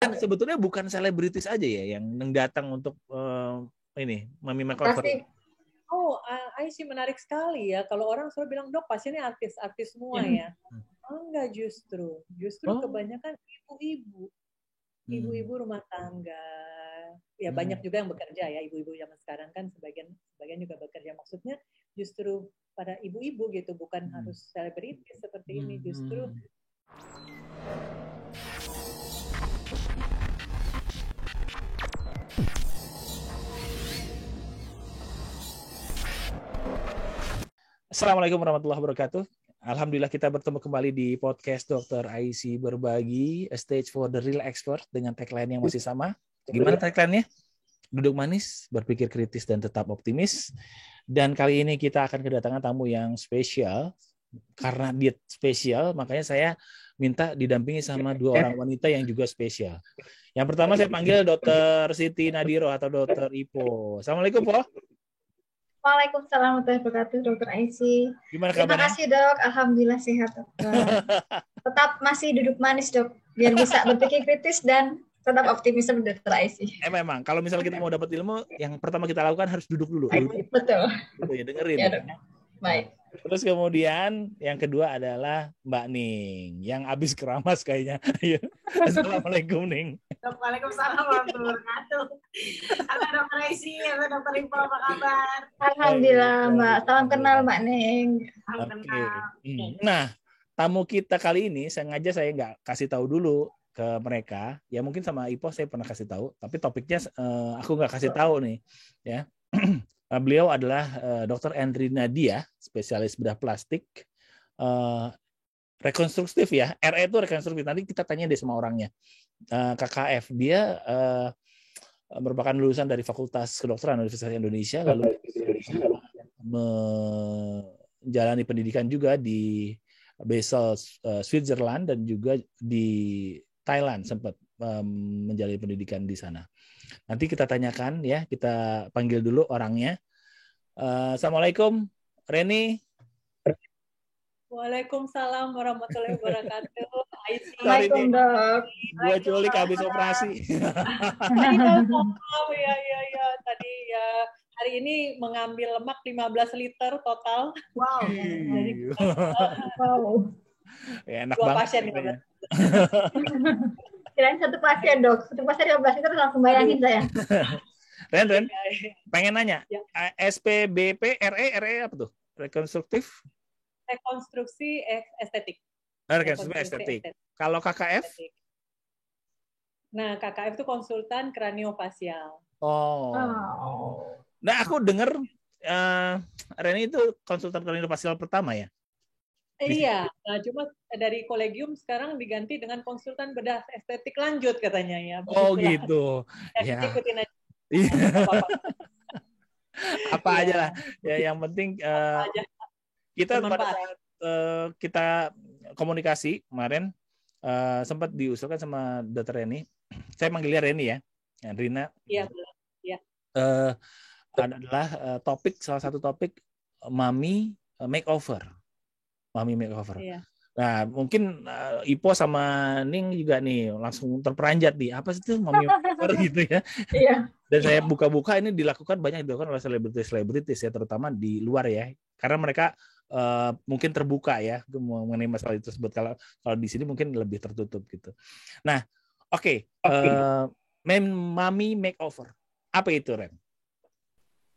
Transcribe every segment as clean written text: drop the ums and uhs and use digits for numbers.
Kan sebetulnya bukan selebritis aja ya yang datang untuk ini Mami Makeover. Aisyah menarik sekali ya. Kalau orang selalu bilang, dok pasiennya artis-artis semua ya. Enggak, justru kebanyakan ibu-ibu rumah tangga. Ya banyak juga yang bekerja ya, ibu-ibu zaman sekarang kan sebagian juga bekerja. Maksudnya justru pada ibu-ibu gitu, bukan harus selebritis seperti ini. Justru Assalamualaikum warahmatullahi wabarakatuh. Alhamdulillah kita bertemu kembali di podcast Dr. Aisyah Berbagi, A Stage for the Real Expert dengan tagline yang masih sama. Gimana tagline-nya? Duduk manis, berpikir kritis, dan tetap optimis. Dan kali ini kita akan kedatangan tamu yang spesial. Karena dia spesial, makanya saya minta didampingi sama dua orang wanita yang juga spesial. Yang pertama saya panggil Dr. Siti Nadiro atau Dr. Ipo. Assalamualaikum, Po. Waalaikumsalam warahmatullahi wabarakatuh, Dr. Aisyah. Gimana Terima kabarnya? kasih, Dok. Alhamdulillah sehat, Dok. Tetap masih duduk manis, Dok. Biar bisa berpikir kritis dan tetap optimisme, Dr. Aisyah. Memang, kalau misalnya kita mau dapat ilmu, yang pertama kita lakukan harus duduk dulu. Betul. Ya, dengerin. Ya, Dok. Baik. Terus kemudian yang kedua adalah Mbak Ning, yang abis keramas kayaknya. Assalamualaikum, Ning. Waalaikumsalam warahmatullahi wabarakatuh. Halo Dr. Aisyah, halo Dr. Ipo, apa kabar? Alhamdulillah, Mbak. Salam kenal, Mbak Ning. Salam kenal. Nah, tamu kita kali ini sengaja saya nggak kasih tahu dulu ke mereka. Ya mungkin sama Ipo saya pernah kasih tahu, tapi topiknya aku nggak kasih tahu nih. Ya. Beliau adalah Dr. Andri Nadia, spesialis bedah plastik, rekonstruktif ya. RE itu rekonstruktif. Nanti kita tanya deh sama orangnya. KKF, dia merupakan lulusan dari Fakultas Kedokteran Universitas Indonesia, lalu menjalani pendidikan juga di Basel, Switzerland, dan juga di Thailand sempat menjalani pendidikan di sana. Nanti kita tanyakan ya, kita panggil dulu orangnya. Assalamualaikum, Reni. Waalaikumsalam warahmatullahi wabarakatuh. Assalamualaikum, Dok. Gue culik habis operasi. Ya. Tadi ya hari ini mengambil lemak 15 liter total. Wow. Jadi, Wow. Ya, enak dua banget. pasien 15 liter. Kirain satu pasien, Dok. Satu pasien 15 itu langsung bayangin saya. Ren, pengen nanya, Ya. SPBP, RE apa tuh? Rekonstruktif? Rekonstruksi estetik. Rekonstruksi estetik. Kalau KKF? Estetik. Nah, KKF itu konsultan kraniofasial. Oh. Nah, aku dengar Reni itu konsultan kraniofasial pertama ya? Iya, nah cuma dari kolegium sekarang diganti dengan konsultan bedah estetik lanjut katanya ya. Oh gitu. Ya. Ikutin aja. Apa aja lah. Ya, yang penting kita pada saat kita komunikasi kemarin sempat diusulkan sama Dr. Reni. Saya manggilnya Reni ya. Rina. Iya. Adalah salah satu topik Mami Makeover. Iya. Nah, mungkin Ipo sama Ning juga nih langsung terperanjat nih. Apa sih itu Mami Makeover gitu ya? Iya. Dan saya buka-buka ini dilakukan oleh selebritis ya, terutama di luar ya. Karena mereka mungkin terbuka ya mengenai masalah itu tersebut. Kalau di sini mungkin lebih tertutup gitu. Nah, oke. Mami Makeover. Apa itu, Ren?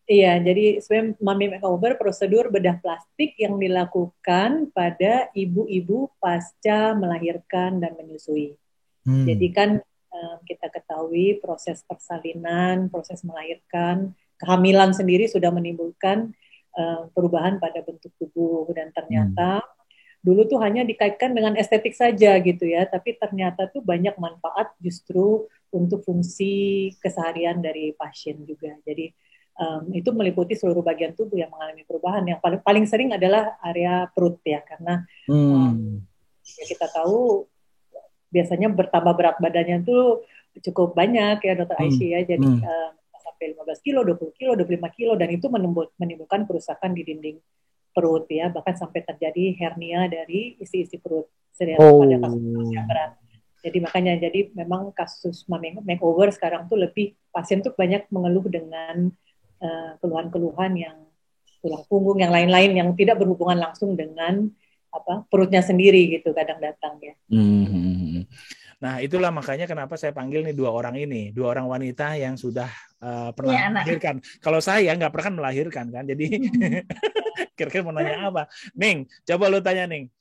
Iya, jadi sebenarnya Mami Makeover prosedur bedah plastik yang dilakukan pada ibu-ibu pasca melahirkan dan menyusui. Jadi kan kita ketahui proses persalinan, proses melahirkan, kehamilan sendiri sudah menimbulkan perubahan pada bentuk tubuh, dan ternyata dulu tuh hanya dikaitkan dengan estetik saja gitu ya, tapi ternyata tuh banyak manfaat justru untuk fungsi keseharian dari pasien juga. Jadi itu meliputi seluruh bagian tubuh yang mengalami perubahan. Yang paling sering adalah area perut ya, karena ya kita tahu biasanya bertambah berat badannya tuh cukup banyak ya Dr. Aisyah ya, jadi sampai 15 kilo, 20 kilo, 25 kilo, dan itu menimbulkan kerusakan di dinding perut ya, bahkan sampai terjadi hernia dari isi-isi perut pada kasus yang berat. Jadi makanya memang kasus mami makeover sekarang tuh lebih pasien tuh banyak mengeluh dengan keluhan-keluhan yang tulang punggung yang lain-lain yang tidak berhubungan langsung dengan perutnya sendiri gitu kadang datang ya. Nah itulah makanya kenapa saya panggil nih dua orang wanita yang sudah pernah melahirkan. Kalau saya nggak pernah melahirkan kan, jadi kira-kira mau nanya apa? Ning, coba lu tanya Ning.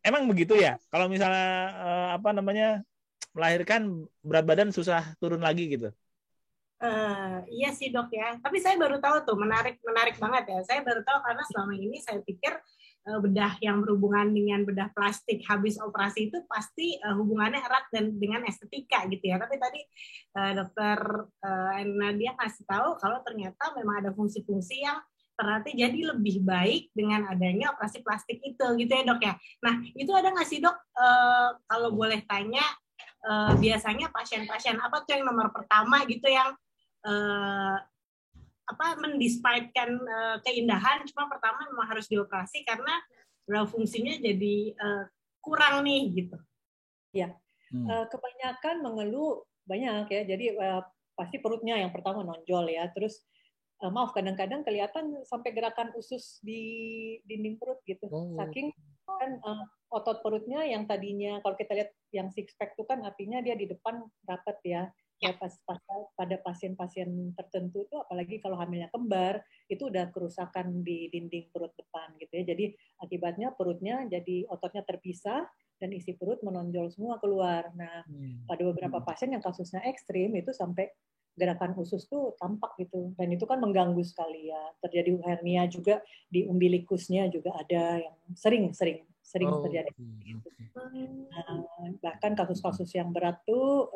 Emang begitu ya? Kalau misalnya melahirkan berat badan susah turun lagi gitu? Iya sih dok ya, tapi saya baru tahu tuh, menarik banget ya. Saya baru tahu karena selama ini saya pikir bedah yang berhubungan dengan bedah plastik habis operasi itu pasti hubungannya erat dengan estetika gitu ya. Tapi tadi dokter Nadia kasih tahu kalau ternyata memang ada fungsi-fungsi yang ternyata jadi lebih baik dengan adanya operasi plastik itu gitu ya dok ya. Nah itu ada nggak sih dok, kalau boleh tanya, biasanya pasien-pasien apa tuh yang nomor pertama gitu yang mendisplaykan keindahan, cuma pertama memang harus dioperasi karena fungsinya jadi kurang nih gitu. Ya, kebanyakan mengeluh banyak ya. Jadi pasti perutnya yang pertama nonjol ya. Terus kadang-kadang kelihatan sampai gerakan usus di dinding perut gitu. Saking kan otot perutnya yang tadinya kalau kita lihat yang six pack itu kan artinya dia di depan rapat ya. Ya pada pasien-pasien tertentu itu apalagi kalau hamilnya kembar itu udah kerusakan di dinding perut depan gitu ya. Jadi akibatnya perutnya jadi ototnya terpisah dan isi perut menonjol semua keluar. Nah, pada beberapa pasien yang kasusnya ekstrim itu sampai gerakan usus tuh tampak gitu, dan itu kan mengganggu sekali ya. Terjadi hernia juga di umbilikusnya juga ada yang sering terjadi. Nah, bahkan kasus-kasus yang berat tuh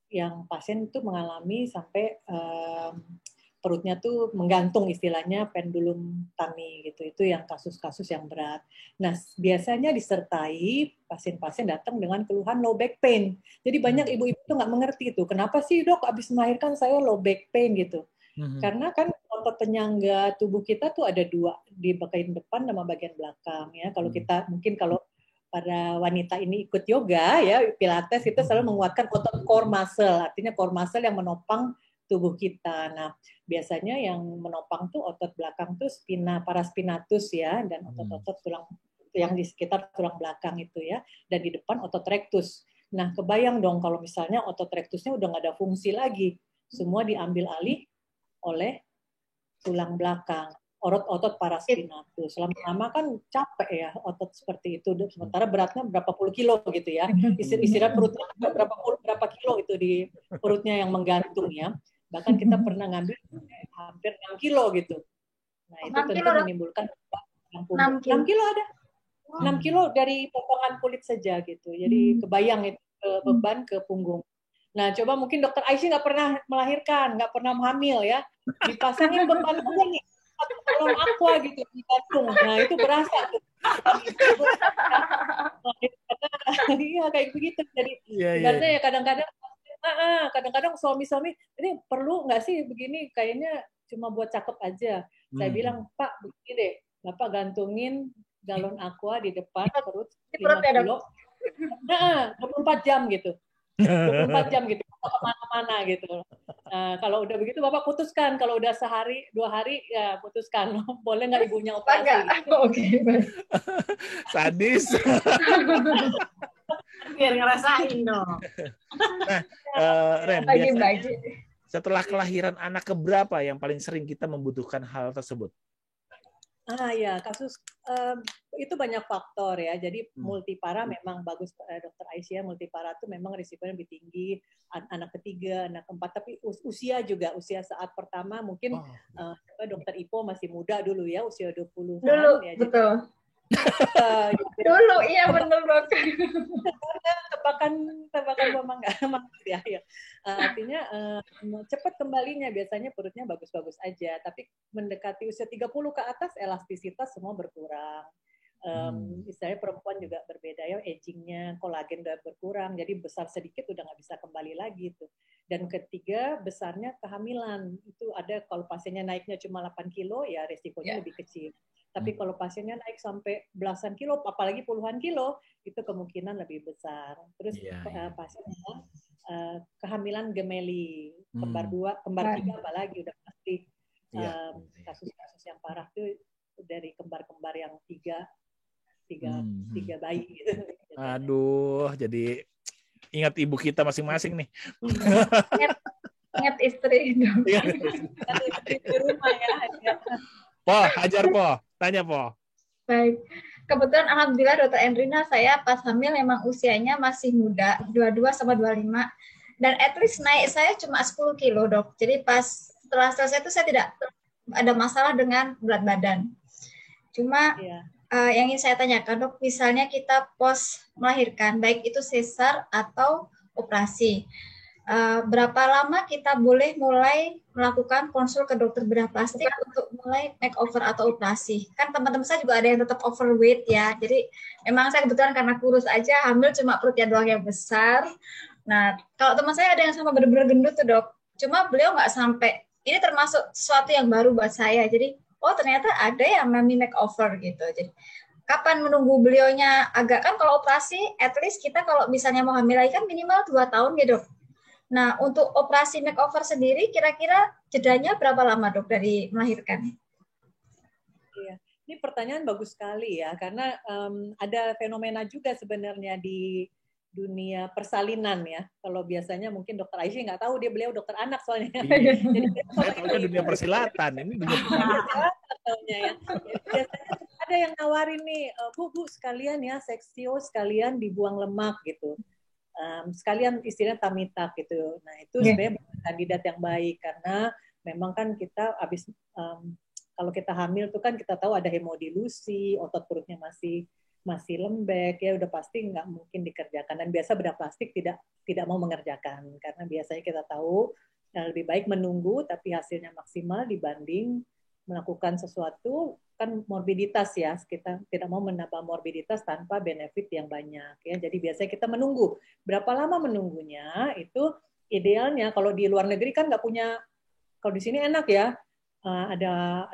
yang pasien itu mengalami sampai perutnya tuh menggantung, istilahnya pendulum tummy gitu. Itu yang kasus-kasus yang berat. Nah, biasanya disertai pasien-pasien datang dengan keluhan low back pain. Jadi banyak ibu-ibu tuh nggak mengerti tuh, kenapa sih dok abis melahirkan saya low back pain gitu. Karena kan otot penyangga tubuh kita tuh ada dua, di bagian depan sama bagian belakang ya. Kalau kita kalau para wanita ini ikut yoga ya, pilates itu selalu menguatkan otot core muscle, artinya core muscle yang menopang tubuh kita. Nah, biasanya yang menopang tuh otot belakang tuh paraspinatus ya, dan otot-otot tulang yang di sekitar tulang belakang itu ya, dan di depan otot rectus. Nah, kebayang dong kalau misalnya otot rectusnya udah nggak ada fungsi lagi, semua diambil alih oleh tulang belakang, otot paraspinatus. Lama-lama kan capek ya otot seperti itu, sementara beratnya berapa puluh kilo gitu ya. Istirahat perutnya berapa kilo itu di perutnya yang menggantung ya. Bahkan kita pernah ngambil hampir 6 kilo gitu. Nah, itu tentu menimbulkan 6 kilo ada. 6 kilo dari potongan kulit saja gitu. Jadi kebayang itu beban ke punggung. Nah, coba mungkin dokter Aisyah nggak pernah melahirkan, nggak pernah hamil ya, dipasangin beban aja nih, galon aqua gitu di jantung. Nah, itu berasa tuh. Iya, kayak begitu. Jadi ibaratnya ya kadang-kadang suami-suami, ini perlu nggak sih begini, kayaknya cuma buat cakep aja. Saya bilang, Pak, begini deh, Bapak gantungin galon aqua di depan perut 5 kilo, 24 jam gitu. 24 jam gitu, kemana-mana gitu. Nah, kalau udah begitu Bapak putuskan, kalau udah sehari, 2 hari ya putuskan, boleh nggak ibunya operasi? Oke. Sadis. Biar ngerasain dong. Nah, Ren, setelah kelahiran anak keberapa yang paling sering kita membutuhkan hal tersebut? Ya, kasus itu banyak faktor ya. Jadi multipara memang bagus, dokter Aisyah. Multipara itu memang risikonya lebih tinggi. Anak ketiga, anak keempat. Tapi usia juga, usia saat pertama mungkin dokter Ipo masih muda dulu ya, usia 20-an. Dulu, ya, betul. Dulu, iya benar dokter. Tebakan memang ya. Artinya cepat kembalinya, biasanya perutnya bagus-bagus aja, tapi mendekati usia 30 ke atas elastisitas semua berkurang. Istilahnya perempuan juga berbeda ya, agingnya, kolagen udah berkurang, jadi besar sedikit udah nggak bisa kembali lagi tuh. Dan ketiga, besarnya kehamilan itu ada, kalau pasiennya naiknya cuma 8 kilo ya resikonya lebih kecil. Tapi kalau pasiennya naik sampai belasan kilo, apalagi puluhan kilo, itu kemungkinan lebih besar. Terus pasien kehamilan gemeli, kembar 2, kembar 3 apalagi udah pasti. Kasus-kasus yang parah tuh dari kembar-kembar yang tiga bayi gitu. Aduh, jadi ingat ibu kita masing-masing nih. Ingat istri dong. Istri di rumah ya. Po, hajar Po, tanya Po. Baik, kebetulan alhamdulillah Dokter Endrina, saya pas hamil memang usianya masih muda, 22 sama 25, dan at least naik saya cuma 10 kilo dok. Jadi pas setelah selesai itu saya tidak ada masalah dengan berat badan. Cuma yang ingin saya tanyakan dok, misalnya kita pos melahirkan, baik itu sesar atau operasi, berapa lama kita boleh mulai melakukan konsul ke dokter bedah plastik untuk mulai makeover atau operasi? Kan teman-teman saya juga ada yang tetap overweight ya, jadi memang saya kebetulan karena kurus aja, hamil cuma perutnya doang yang besar. Nah, kalau teman saya ada yang sama benar-benar gendut tuh dok, cuma beliau nggak sampai, ini termasuk sesuatu yang baru buat saya, jadi oh ternyata ada yang namanya makeover gitu. Jadi kapan menunggu beliaunya agak, kan kalau operasi at least kita kalau misalnya mau hamil lagi kan minimal 2 tahun ya dok. Nah, untuk operasi makeover sendiri, kira-kira jedanya berapa lama, dok, dari melahirkan? Iya, ini pertanyaan bagus sekali ya, karena ada fenomena juga sebenarnya di dunia persalinan ya. Kalau biasanya mungkin dokter Aisyah nggak tahu, dia beliau dokter anak soalnya. Jadi saya tahunya dunia persilatan, ini dunia persilatan. Ya. Biasanya ada yang nawarin nih, Bu sekalian ya, seksio sekalian dibuang lemak gitu. Sekalian istilahnya tamitak gitu. Nah itu sebenarnya kandidat yang baik karena memang kan kita habis kalau kita hamil tuh kan kita tahu ada hemodilusi, otot perutnya masih lembek ya, udah pasti nggak mungkin dikerjakan. Dan biasa bedah plastik tidak mau mengerjakan karena biasanya kita tahu lebih baik menunggu tapi hasilnya maksimal dibanding melakukan sesuatu kan morbiditas ya, kita tidak mau menambah morbiditas tanpa benefit yang banyak ya. Jadi biasanya kita menunggu. Berapa lama menunggunya itu idealnya kalau di luar negeri kan nggak punya, kalau di sini enak ya, ada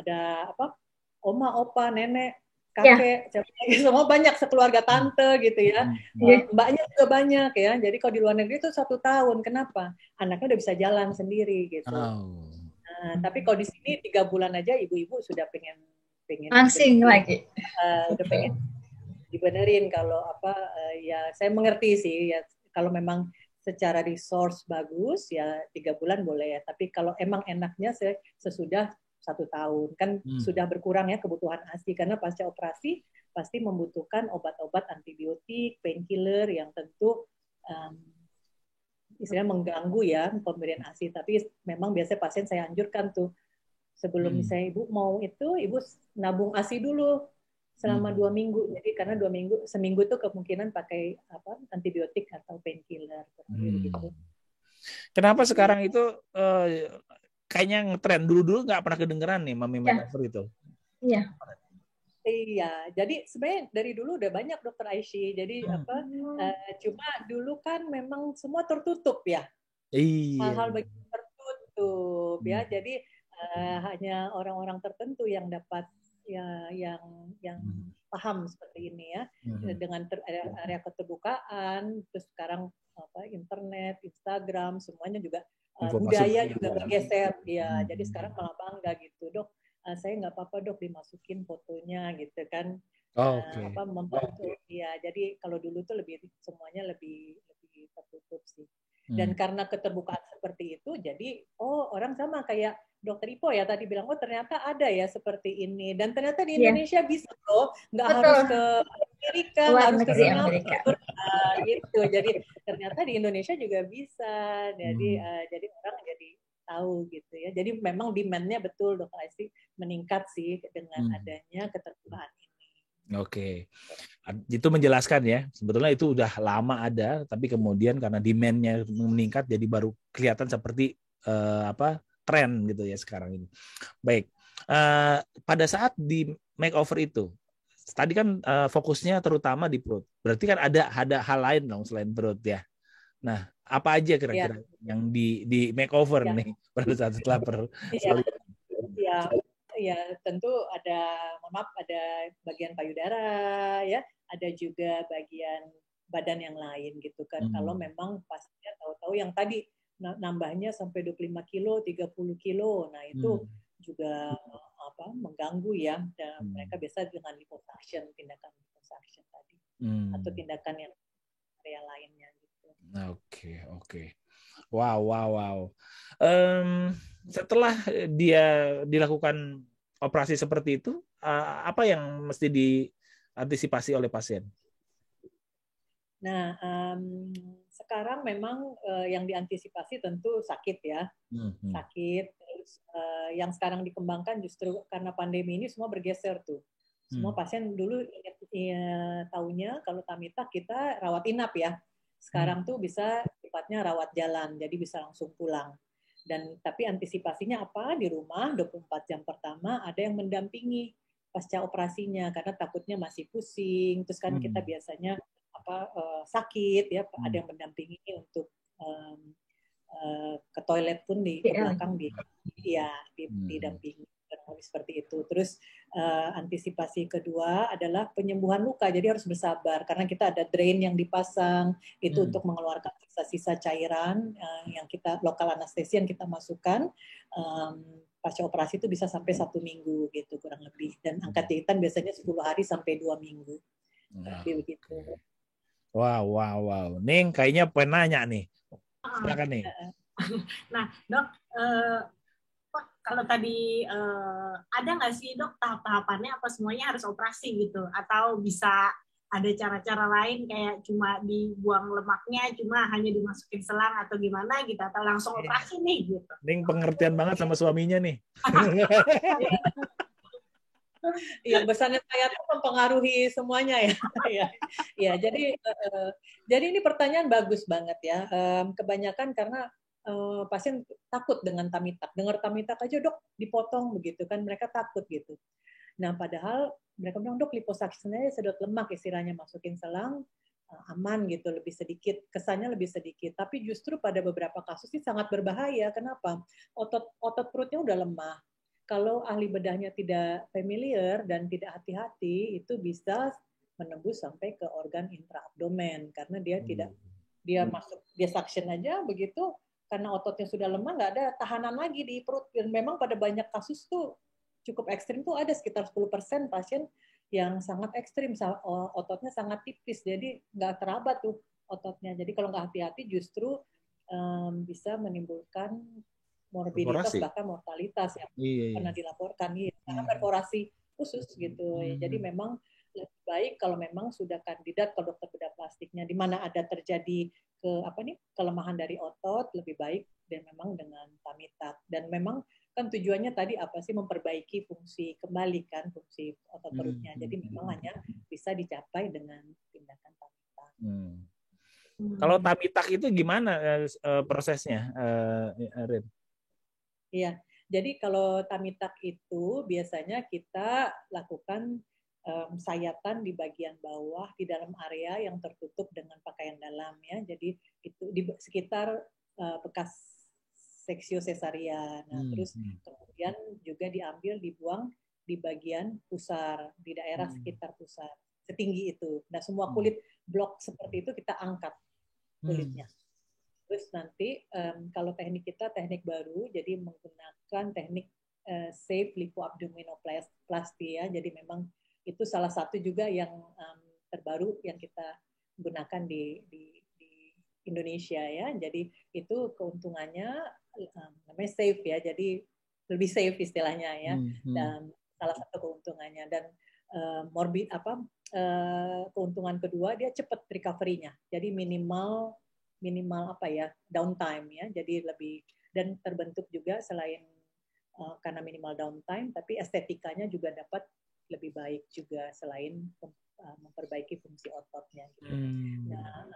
apa, oma, opa, nenek, kakek, semua banyak sekeluarga tante gitu ya. Mbaknya juga banyak ya. Jadi kalau di luar negeri itu 1 tahun. Kenapa? Anaknya udah bisa jalan sendiri gitu. Tapi kalau di sini 3 bulan aja ibu-ibu sudah pengen langsing lagi. Udah pengen dibenerin kalau apa ya saya mengerti sih ya, kalau memang secara resource bagus ya 3 bulan boleh ya, tapi kalau emang enaknya sesudah 1 tahun kan sudah berkurang ya kebutuhan ASI karena pasca operasi pasti membutuhkan obat-obat antibiotik, painkiller yang tentu istilahnya mengganggu ya pemberian ASI, tapi memang biasanya pasien saya anjurkan tuh sebelum misalnya ibu mau itu, ibu nabung ASI dulu selama 2 minggu. Jadi karena 2 minggu, seminggu tuh kemungkinan pakai apa antibiotik atau painkiller. Gitu. Kenapa sekarang itu kayaknya ngetren? Dulu-dulu nggak pernah kedengeran nih mami makeover itu. Iya. Iya, jadi sebenarnya dari dulu udah banyak dokter Aisyah. Jadi cuma dulu kan memang semua tertutup ya. Iya. Hal-hal begitu tertutup ya. Jadi hanya orang-orang tertentu yang dapat ya yang paham seperti ini ya, dengan area keterbukaan, terus sekarang apa internet, Instagram, semuanya juga budaya juga bergeser ya. Jadi sekarang malah bangga gitu, dok, saya nggak apa-apa dok dimasukin fotonya gitu kan. Apa membantu ya. Jadi kalau dulu tuh semuanya lebih tertutup sih. Dan karena keterbukaan seperti itu, jadi orang sama kayak Dokter Ipo ya tadi bilang, ternyata ada ya seperti ini. Dan ternyata di Indonesia bisa loh, nggak harus ke Amerika, nggak harus ke Singapura gitu. Jadi ternyata di Indonesia juga bisa. Jadi orang jadi tahu gitu ya. Jadi memang demand-nya betul Dokter Aisyah meningkat sih dengan adanya keterbukaan ini. Oke, itu menjelaskan ya. Sebetulnya itu udah lama ada, tapi kemudian karena demand-nya meningkat, jadi baru kelihatan seperti tren gitu ya sekarang ini. Baik, pada saat di makeover itu, tadi kan fokusnya terutama di perut. Berarti kan ada hal lain dong selain perut ya. Nah, apa aja kira-kira yang di makeover nih pada saat setelah ya tentu mohon maaf, ada bagian payudara ya, ada juga bagian badan yang lain gitu kan. Kalau memang pastinya tahu-tahu yang tadi nambahnya sampai 25 kilo, 30 kilo, nah itu juga mengganggu ya. Dan mereka biasa dengan liposuction, tindakan liposuction tadi, atau tindakan yang area lainnya gitu. Oke. Wow. Setelah dia dilakukan operasi seperti itu, apa yang mesti diantisipasi oleh pasien? Nah, sekarang memang yang diantisipasi tentu sakit ya, sakit. Terus yang sekarang dikembangkan justru karena pandemi ini semua bergeser tuh. Semua pasien dulu taunya kalau Tamita kita rawat inap ya. Sekarang tuh bisa sifatnya rawat jalan, jadi bisa langsung pulang. Tapi antisipasinya apa? Di rumah 24 jam pertama ada yang mendampingi pasca operasinya karena takutnya masih pusing. Terus kan kita biasanya sakit ya, ada yang mendampingi untuk ke toilet pun ke belakang didampingi seperti itu. Terus antisipasi kedua adalah penyembuhan luka, jadi harus bersabar karena kita ada drain yang dipasang itu untuk mengeluarkan sisa-sisa cairan yang kita lokal anestesi yang kita masukkan. Pasca operasi itu bisa sampai 1 minggu gitu kurang lebih, dan angkat jahitan biasanya 10 hari sampai 2 minggu. Begitu. Wow. Ning kayaknya pengen nanya nih. Silakan nih. Nah, Dok, kalau tadi ada nggak sih Dok tahap-tahapannya, apa semuanya harus operasi gitu? Atau bisa ada cara-cara lain kayak cuma dibuang lemaknya, cuma hanya dimasukin selang atau gimana gitu? Atau langsung operasi nih gitu? Ning pengertian banget sama suaminya nih. Iya, besarnya saya itu mempengaruhi semuanya ya. Ya, jadi ini pertanyaan bagus banget ya. Kebanyakan karena pasien takut dengan tamitak. Dengar tamitak aja, Dok, dipotong begitu kan, mereka takut gitu. Nah, padahal mereka bilang, Dok, liposuction aja sedot lemak istilahnya, masukin selang aman gitu, lebih sedikit, kesannya lebih sedikit. Tapi justru pada beberapa kasus ini sangat berbahaya. Kenapa? Otot perutnya udah lemah. Kalau ahli bedahnya tidak familiar dan tidak hati-hati, itu bisa menembus sampai ke organ intraabdomen karena dia suction aja begitu, karena ototnya sudah lemah, nggak ada tahanan lagi di perut. Dan memang pada banyak kasus tuh cukup ekstrim tuh ada sekitar 10% pasien yang sangat ekstrim, ototnya sangat tipis, jadi nggak teraba tuh ototnya. Jadi kalau nggak hati-hati justru bisa menimbulkan morbiditas bahkan mortalitas yang pernah dilaporkan karena perforasi khusus gitu. Jadi memang lebih baik kalau memang sudah kandidat ke dokter bedah plastiknya di mana ada terjadi kelemahan dari otot, lebih baik dan memang dengan tamitak. Dan memang kan tujuannya tadi apa sih, memperbaiki fungsi kembali kan fungsi otot perutnya. Jadi memang hanya bisa dicapai dengan tindakan tamitak. Kalau tamitak itu gimana prosesnya, Rin? Iya, jadi kalau tamitak itu biasanya kita lakukan sayatan di bagian bawah di dalam area yang tertutup dengan pakaian dalam ya. Jadi itu di sekitar bekas seksio sesaria. Nah, terus kemudian juga dibuang di bagian pusar, di daerah sekitar pusar, setinggi itu. Nah, semua kulit blok seperti itu kita angkat kulitnya. Terus nanti kalau teknik kita teknik baru, jadi menggunakan teknik safe lipoabdominoplasty ya. Jadi memang itu salah satu juga yang terbaru yang kita gunakan di Indonesia ya. Jadi itu keuntungannya namanya safe ya. Jadi lebih safe istilahnya ya. Dan salah satu keuntungannya, dan keuntungan kedua dia cepat recovery-nya. Jadi minimal downtime ya, jadi lebih, dan terbentuk juga selain karena minimal downtime, tapi estetikanya juga dapat lebih baik juga selain memperbaiki fungsi ototnya. Gitu. Nah,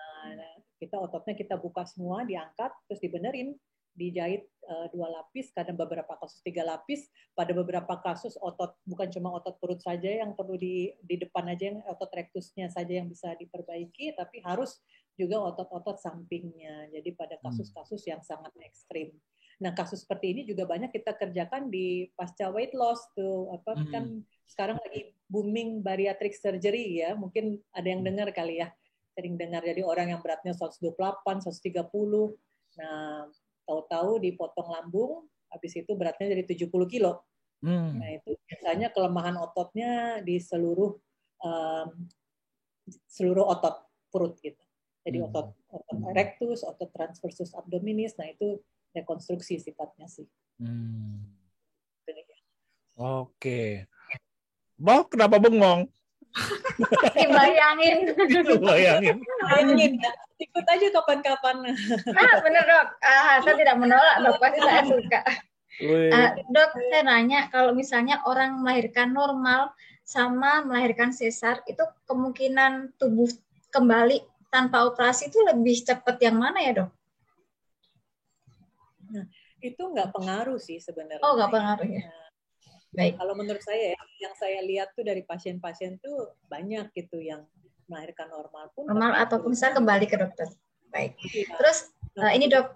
ototnya kita buka semua, diangkat, terus dibenerin, dijahit 2 lapis, kadang beberapa kasus 3 lapis, pada beberapa kasus otot bukan cuma otot perut saja yang perlu di depan aja, yang otot rektusnya saja yang bisa diperbaiki, tapi harus juga otot-otot sampingnya. Jadi pada kasus-kasus yang sangat ekstrim. Nah, kasus seperti ini juga banyak kita kerjakan di pasca weight loss tuh. Kan sekarang lagi booming bariatric surgery ya. Mungkin ada yang dengar kali ya. Sering dengar, jadi orang yang beratnya 128, 130. Nah, tahu-tahu dipotong lambung, habis itu beratnya jadi 70 kilo. Nah, itu biasanya kelemahan ototnya di seluruh otot perut gitu. Jadi otot rectus, otot transversus abdominis, nah itu rekonstruksi sifatnya sih. Oke. Bok, kenapa bengong? Dibayangin. Bayangin. Ya. Ikut aja kapan-kapan. Benar dok. Saya tidak menolak dok, pasti saya suka. Dok, saya nanya, kalau misalnya orang melahirkan normal sama melahirkan sesar, itu kemungkinan tubuh kembali tanpa operasi itu lebih cepat yang mana ya dok? Nah, itu nggak pengaruh sih sebenarnya. Oh, nggak pengaruh ya. Baik. Kalau menurut saya ya, yang saya lihat tuh dari pasien-pasien tuh banyak gitu yang melahirkan normal pun. Normal ataupun bisa kembali ke dokter. Baik. Terus ini dok.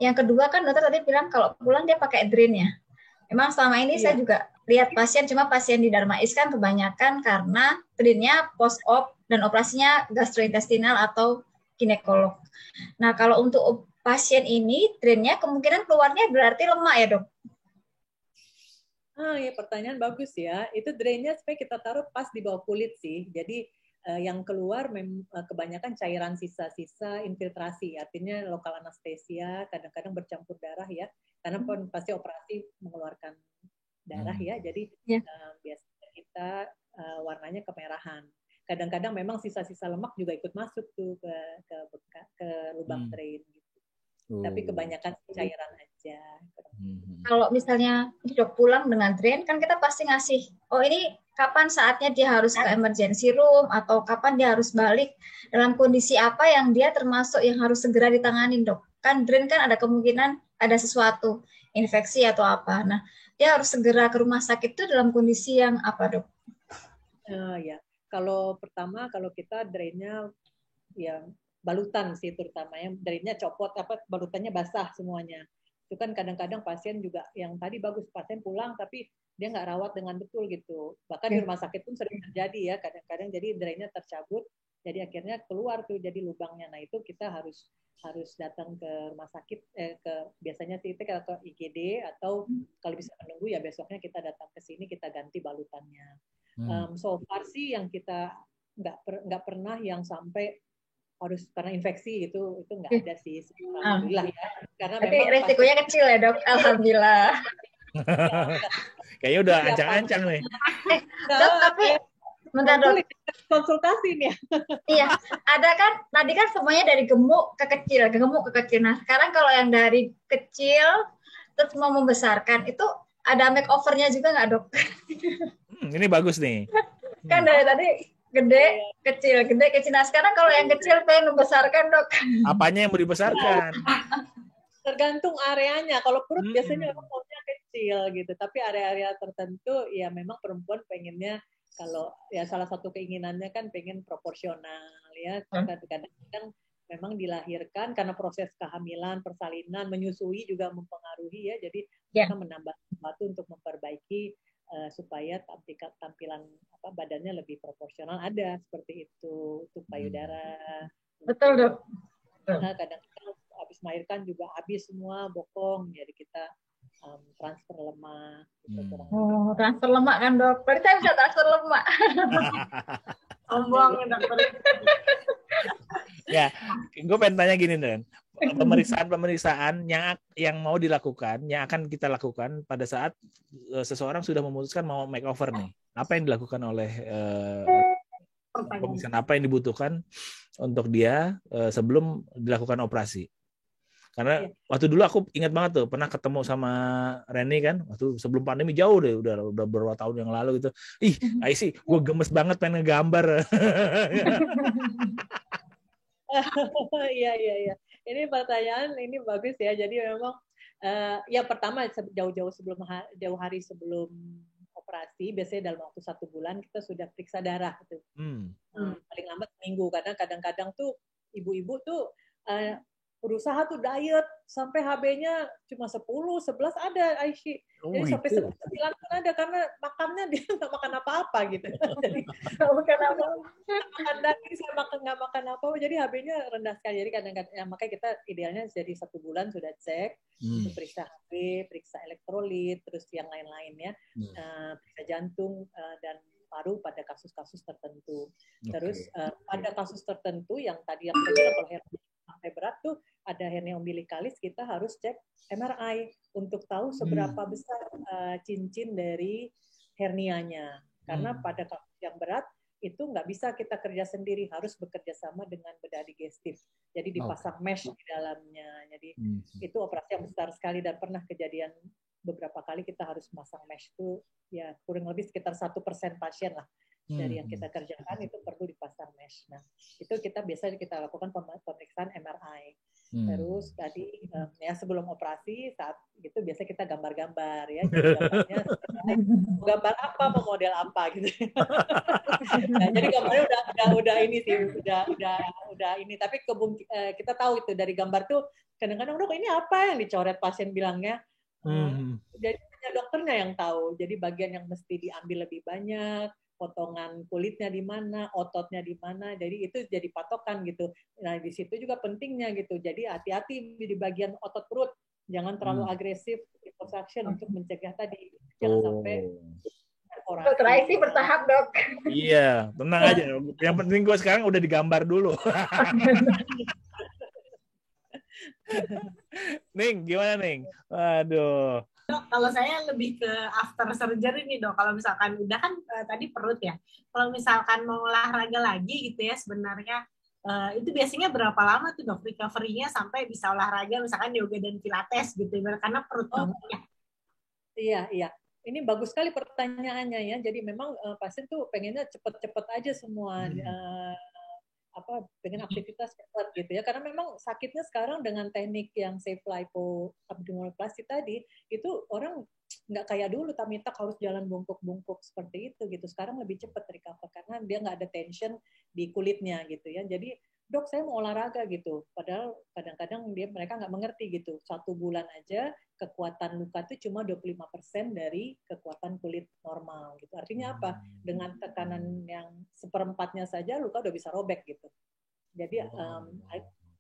Yang kedua kan dokter tadi bilang kalau pulang dia pakai drain ya. Memang selama ini saya juga lihat pasien, cuma pasien di Darmais kan kebanyakan karena drainnya post-op dan operasinya gastrointestinal atau ginekolog. Nah kalau untuk pasien ini drainnya kemungkinan keluarnya berarti lemak ya dok? Ya pertanyaan bagus ya. Itu drainnya supaya kita taruh pas di bawah kulit sih. Jadi yang keluar kebanyakan cairan sisa-sisa infiltrasi. Artinya lokal anestesia, kadang-kadang bercampur darah ya. Karena pasti operasi mengeluarkan darah ya. Jadi biasanya kita warnanya kemerahan. Kadang-kadang memang sisa-sisa lemak juga ikut masuk tuh ke lubang drain gitu. Tapi kebanyakan cairan aja. Kalau misalnya dok pulang dengan drain, kan kita pasti ngasih, oh ini kapan saatnya dia harus ke emergency room, atau kapan dia harus balik, dalam kondisi apa yang dia termasuk yang harus segera ditangani dok. Kan drain kan ada kemungkinan ada sesuatu, infeksi atau apa. Nah, dia harus segera ke rumah sakit itu dalam kondisi yang apa dok? Ya, kalau pertama kalau kita drainnya ya balutan sih terutamanya, drainnya copot, balutannya basah semuanya. Itu kan kadang-kadang pasien juga yang tadi bagus, pasien pulang tapi dia nggak rawat dengan betul gitu. Bahkan di rumah sakit pun sering terjadi ya, kadang-kadang jadi drainnya tercabut, jadi akhirnya keluar tuh jadi lubangnya. Nah itu kita harus datang ke rumah sakit, biasanya sih kita ke IGD atau kalau bisa menunggu ya besoknya kita datang ke sini kita ganti balutannya. So far sih yang kita nggak pernah yang sampai harus karena infeksi itu nggak ada sih, alhamdulillah ya. Karena memang resikonya kecil ya dok, alhamdulillah. Kayaknya udah ancang-ancang nih. Dok, tapi bentar dok. Konsultasi nih. Iya, ada kan tadi kan semuanya dari gemuk ke kecil. Nah sekarang kalau yang dari kecil terus mau membesarkan itu ada makeovernya juga nggak dok? Ini bagus nih. Kan dari tadi gede, kecil. Nah sekarang kalau yang kecil pengen membesarkan dok. Apanya yang mau dibesarkan? Tergantung areanya. Kalau perut biasanya memang maunya kecil gitu. Tapi area-area tertentu ya memang perempuan pengennya, kalau ya salah satu keinginannya kan pengen proporsional ya. Kadang-kadang memang dilahirkan karena proses kehamilan, persalinan, menyusui juga mempengaruhi ya. Jadi kita menambah sesuatu untuk memperbaiki supaya tampilan badannya lebih proporsional, ada seperti itu untuk payudara. Betul dok. Kadang-kadang habis melahirkan juga habis semua bokong, jadi kita transfer lemak. Gitu, transfer lemak kan dok? Berarti saya bisa transfer lemak. Sombong dokter. Ya, gue pengen tanya gini Dan. Pemeriksaan yang mau dilakukan, yang akan kita lakukan pada saat seseorang sudah memutuskan mau makeover nih. Apa yang dilakukan oleh pemeriksaan, apa yang dibutuhkan untuk dia sebelum dilakukan operasi? Karena waktu dulu aku ingat banget tuh pernah ketemu sama Reni kan, waktu sebelum pandemi jauh deh, udah beberapa tahun yang lalu gitu. Aisyah, gue gemes banget pengen ngegambar. Iya. Ini pertanyaan ini bagus ya. Jadi memang ya pertama jauh hari sebelum operasi, biasanya dalam waktu 1 bulan kita sudah periksa darah gitu. Paling lambat seminggu, karena kadang-kadang tuh ibu-ibu tuh berusaha tuh diet sampai HB-nya cuma 10, 11 ada Aisyah. Jadi sampai 9 pun ada karena makannya dia nggak makan apa-apa gitu. Jadi nggak makan apa-apa. Makan daging sama nggak makan apa-apa. Jadi HB-nya rendah sekali. Jadi kadang-kadang ya, makanya kita idealnya jadi 1 bulan sudah cek untuk periksa HB, periksa elektrolit, terus yang lain-lainnya, periksa jantung dan paru pada kasus-kasus tertentu. Terus pada kasus tertentu yang tadi yang saya bilang kalau hernia sampai berat tuh ada hernia umbilikalis, kita harus cek MRI untuk tahu seberapa besar cincin dari hernianya. Karena pada kasus yang berat itu nggak bisa kita kerja sendiri, harus bekerja sama dengan bedah digestif. Jadi dipasang mesh di dalamnya. Jadi itu operasi yang besar sekali dan pernah kejadian beberapa kali kita harus masang mesh itu ya kurang lebih sekitar 1% pasien lah dari yang kita kerjakan itu perlu dipasang mesh. Nah, itu kita biasa kita lakukan pemeriksaan MRI. Terus tadi ya sebelum operasi saat itu biasa kita gambar-gambar ya. Jadi gambarnya gambar apa, mau model apa gitu. Nah, jadi gambarnya udah ini sih, udah ini. Tapi kita tahu itu dari gambar tuh kadang-kadang dok ini apa yang dicoret pasien bilangnya. Jadi hanya dokternya yang tahu. Jadi bagian yang mesti diambil lebih banyak, potongan kulitnya di mana, ototnya di mana, jadi itu jadi patokan gitu. Nah di situ juga pentingnya gitu. Jadi hati-hati di bagian otot perut, jangan terlalu agresif liposuction untuk mencegah tadi, jangan sampai perforasi. Dokter Aisy bertahap dok. Iya, tenang aja. Yang penting gue sekarang udah digambar dulu. Ning, gimana Ning? Waduh. Dok, kalau saya lebih ke after surgery nih dok. Kalau misalkan udah kan tadi perut ya. Kalau misalkan mau olahraga lagi gitu ya sebenarnya itu biasanya berapa lama tuh dok recovery-nya sampai bisa olahraga misalkan yoga dan pilates gitu karena perut ya. Iya. Ini bagus sekali pertanyaannya ya. Jadi memang pasien tuh pengennya cepet-cepet aja semua. Dengan aktivitas cepat gitu ya, karena memang sakitnya sekarang dengan teknik yang safe lipo abdominoplasty tadi itu orang nggak kayak dulu tamitak harus jalan bungkuk-bungkuk seperti itu gitu. Sekarang lebih cepat recover karena dia nggak ada tension di kulitnya gitu ya. Jadi dok saya mau olahraga gitu, padahal kadang-kadang mereka nggak mengerti gitu. 1 bulan aja kekuatan luka itu cuma 25% dari kekuatan kulit normal gitu. Artinya apa? Dengan tekanan yang 1/4-nya saja luka udah bisa robek gitu. Jadi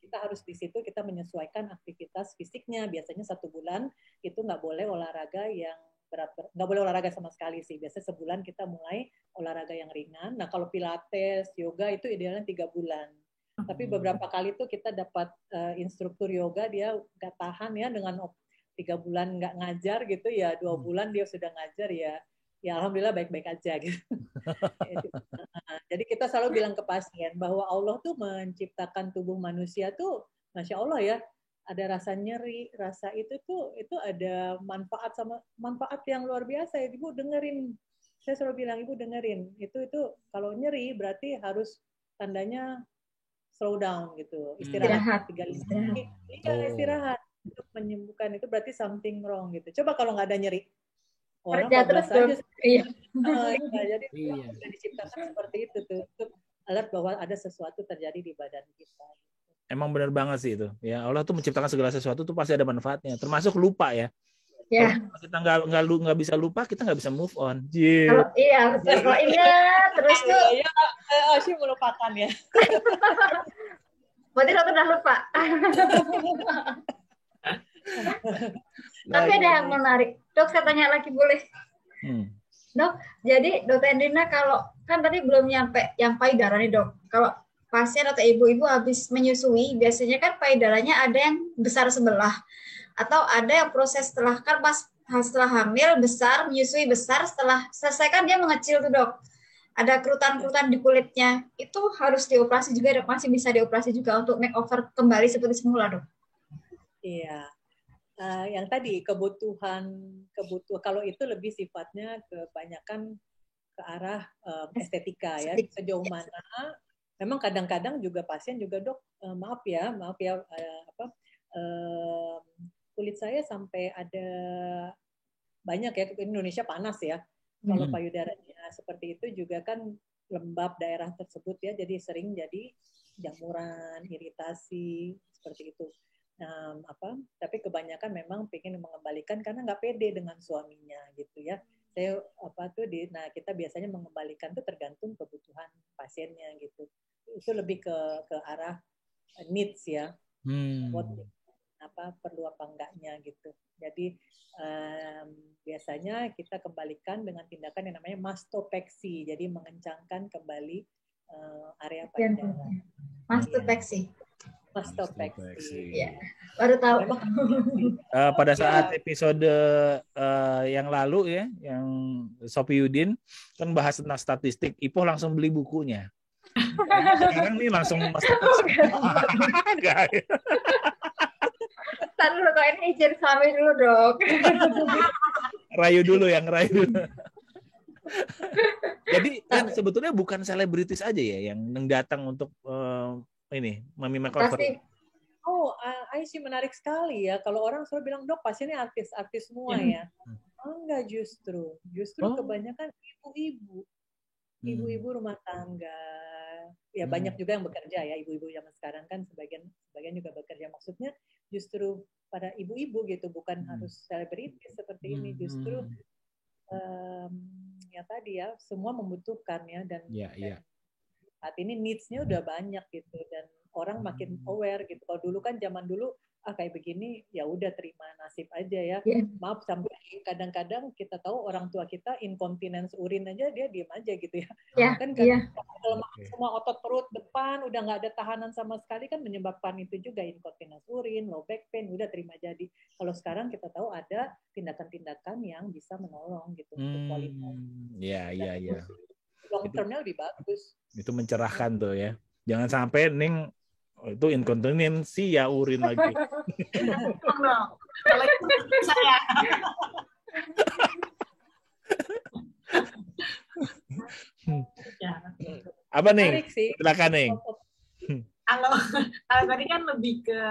kita harus di situ kita menyesuaikan aktivitas fisiknya. Biasanya 1 bulan itu nggak boleh olahraga yang berat, nggak boleh olahraga sama sekali sih. Biasanya sebulan kita mulai olahraga yang ringan. Nah kalau pilates, yoga itu idealnya 3 bulan. Tapi beberapa kali tuh kita dapat instruktur yoga dia nggak tahan ya dengan 3 bulan nggak ngajar gitu ya, 2 bulan dia sudah ngajar ya alhamdulillah baik-baik aja gitu. Jadi kita selalu bilang ke pasien bahwa Allah tuh menciptakan tubuh manusia tuh Masya Allah ya, ada rasa nyeri, rasa itu ada manfaat yang luar biasa ya. Ibu dengerin, saya selalu bilang ibu dengerin, itu kalau nyeri berarti harus tandanya slow down gitu, istirahat. Istirahat untuk menyembuhkan itu berarti something wrong gitu. Coba kalau nggak ada nyeri, orang bablas aja. Jadi sudah diciptakan seperti itu tuh, untuk alert bahwa ada sesuatu terjadi di badan kita. Emang benar banget sih itu. Ya Allah tuh menciptakan segala sesuatu tuh pasti ada manfaatnya, termasuk lupa ya. Ya. Kalau kita nggak bisa lupa, kita nggak bisa move on. Iya, kalau ingat terus tuh. Sih melupakan ya. Berarti dokter udah lupa. Tapi ada yang menarik. Dok, saya tanya lagi boleh? Dok, jadi dokter Endrina kalau kan tadi belum nyampe yang payudara nih dok. Kalau pasien atau ibu-ibu habis menyusui, biasanya kan payudaranya ada yang besar sebelah. Atau ada yang proses setelah hamil besar, menyusui besar, setelah selesai kan dia mengecil tuh dok. Ada kerutan-kerutan di kulitnya, itu harus dioperasi juga dok, masih bisa dioperasi juga untuk makeover kembali seperti semula dok. Iya, yang tadi kebutuhan kalau itu lebih sifatnya kebanyakan ke arah estetika ya, sejauh mana memang kadang-kadang juga pasien juga dok maaf ya kulit saya sampai ada banyak ya, Indonesia panas ya. Kalau payudaranya seperti itu juga kan lembab daerah tersebut ya, jadi sering jadi jamuran, iritasi seperti itu. Tapi kebanyakan memang pengen mengembalikan karena nggak pede dengan suaminya gitu ya. Nah kita biasanya mengembalikan tuh tergantung kebutuhan pasiennya gitu. Itu lebih ke arah needs ya. Perlu apa enggaknya gitu. Jadi biasanya kita kembalikan dengan tindakan yang namanya mastopeksi. Jadi mengencangkan kembali area payudara. Mastopeksi. Mastopeksi. Ya, baru tahu. Pada saat episode yang lalu ya, yang Sophie Yudin kan bahas tentang statistik, Ipoh langsung beli bukunya. Sekarang nih langsung mastopeksi. Ntar dulu, kalau ini izin suami dulu dong. Rayu dulu. Jadi kan sebetulnya bukan selebritis aja ya yang datang untuk ini Mami Makeover. I see, menarik sekali ya. Kalau orang selalu bilang, dok pasiennya artis-artis semua ya. Enggak, justru kebanyakan ibu-ibu rumah tangga. Ya banyak juga yang bekerja ya, ibu-ibu zaman sekarang kan sebagian juga bekerja. Maksudnya justru pada ibu-ibu gitu, bukan harus selebritis seperti ini. Justru ya tadi ya, semua membutuhkan ya dan saat ini needs-nya udah banyak gitu dan orang makin aware gitu. Kalau dulu kan zaman dulu kayak begini ya udah terima nasib aja ya. Maaf, sampai kadang-kadang kita tahu orang tua kita incontinence urin aja dia diem aja gitu ya. Kalau semua otot perut depan udah nggak ada tahanan sama sekali kan menyebabkan itu juga incontinence urin, low back pain, udah terima jadi. Kalau sekarang kita tahu ada tindakan-tindakan yang bisa menolong gitu untuk kualitas. Iya. Long termnya lebih bagus. Itu mencerahkan tuh ya. Jangan sampai Ning itu inkontinensi ya urin lagi. Kalau itu saya. Apa nih? Silakan nih. Kalau tadi kan lebih ke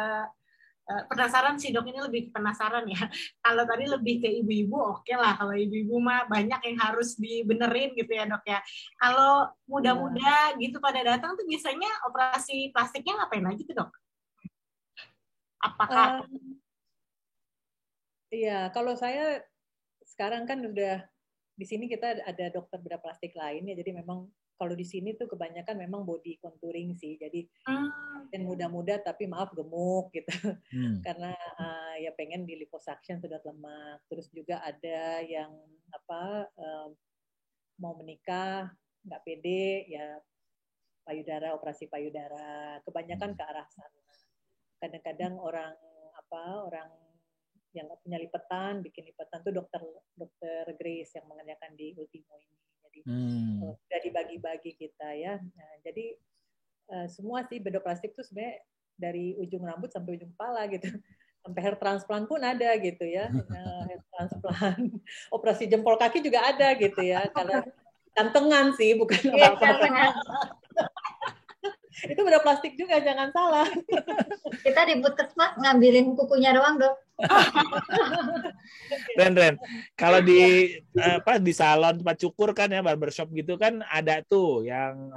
penasaran sih dok, ini lebih penasaran ya. Kalau tadi lebih ke ibu-ibu, oke lah. Kalau ibu-ibu mah banyak yang harus dibenerin gitu ya dok ya. Kalau muda-muda gitu pada datang tuh biasanya operasi plastiknya ngapain aja tuh dok? Apakah? Iya, kalau saya sekarang kan udah di sini kita ada dokter bedah plastik lain ya, jadi memang kalau di sini tuh kebanyakan memang body contouring sih, jadi dan muda-muda tapi maaf gemuk gitu, karena ya pengen di liposuction sedot lemak. Terus juga ada yang mau menikah nggak pede ya payudara, operasi payudara, kebanyakan ke arah sana. Kadang-kadang orang yang nggak punya lipetan, bikin lipetan tuh dokter Grace yang mengerjakan di Ultimo ini. Jadi udah dibagi-bagi kita ya. Nah, jadi semua sih bedah plastik tuh sebenarnya dari ujung rambut sampai ujung kepala gitu. Sampai hair transplant pun ada gitu ya. Hair transplant, operasi jempol kaki juga ada gitu ya. Kalau gantengan sih, bukan apa-apa. Itu bedah plastik juga, jangan salah. Kita di puskesmas ngambilin kukunya doang dok. Ren, kalau di salon tempat cukur kan ya, barbershop gitu kan ada tuh yang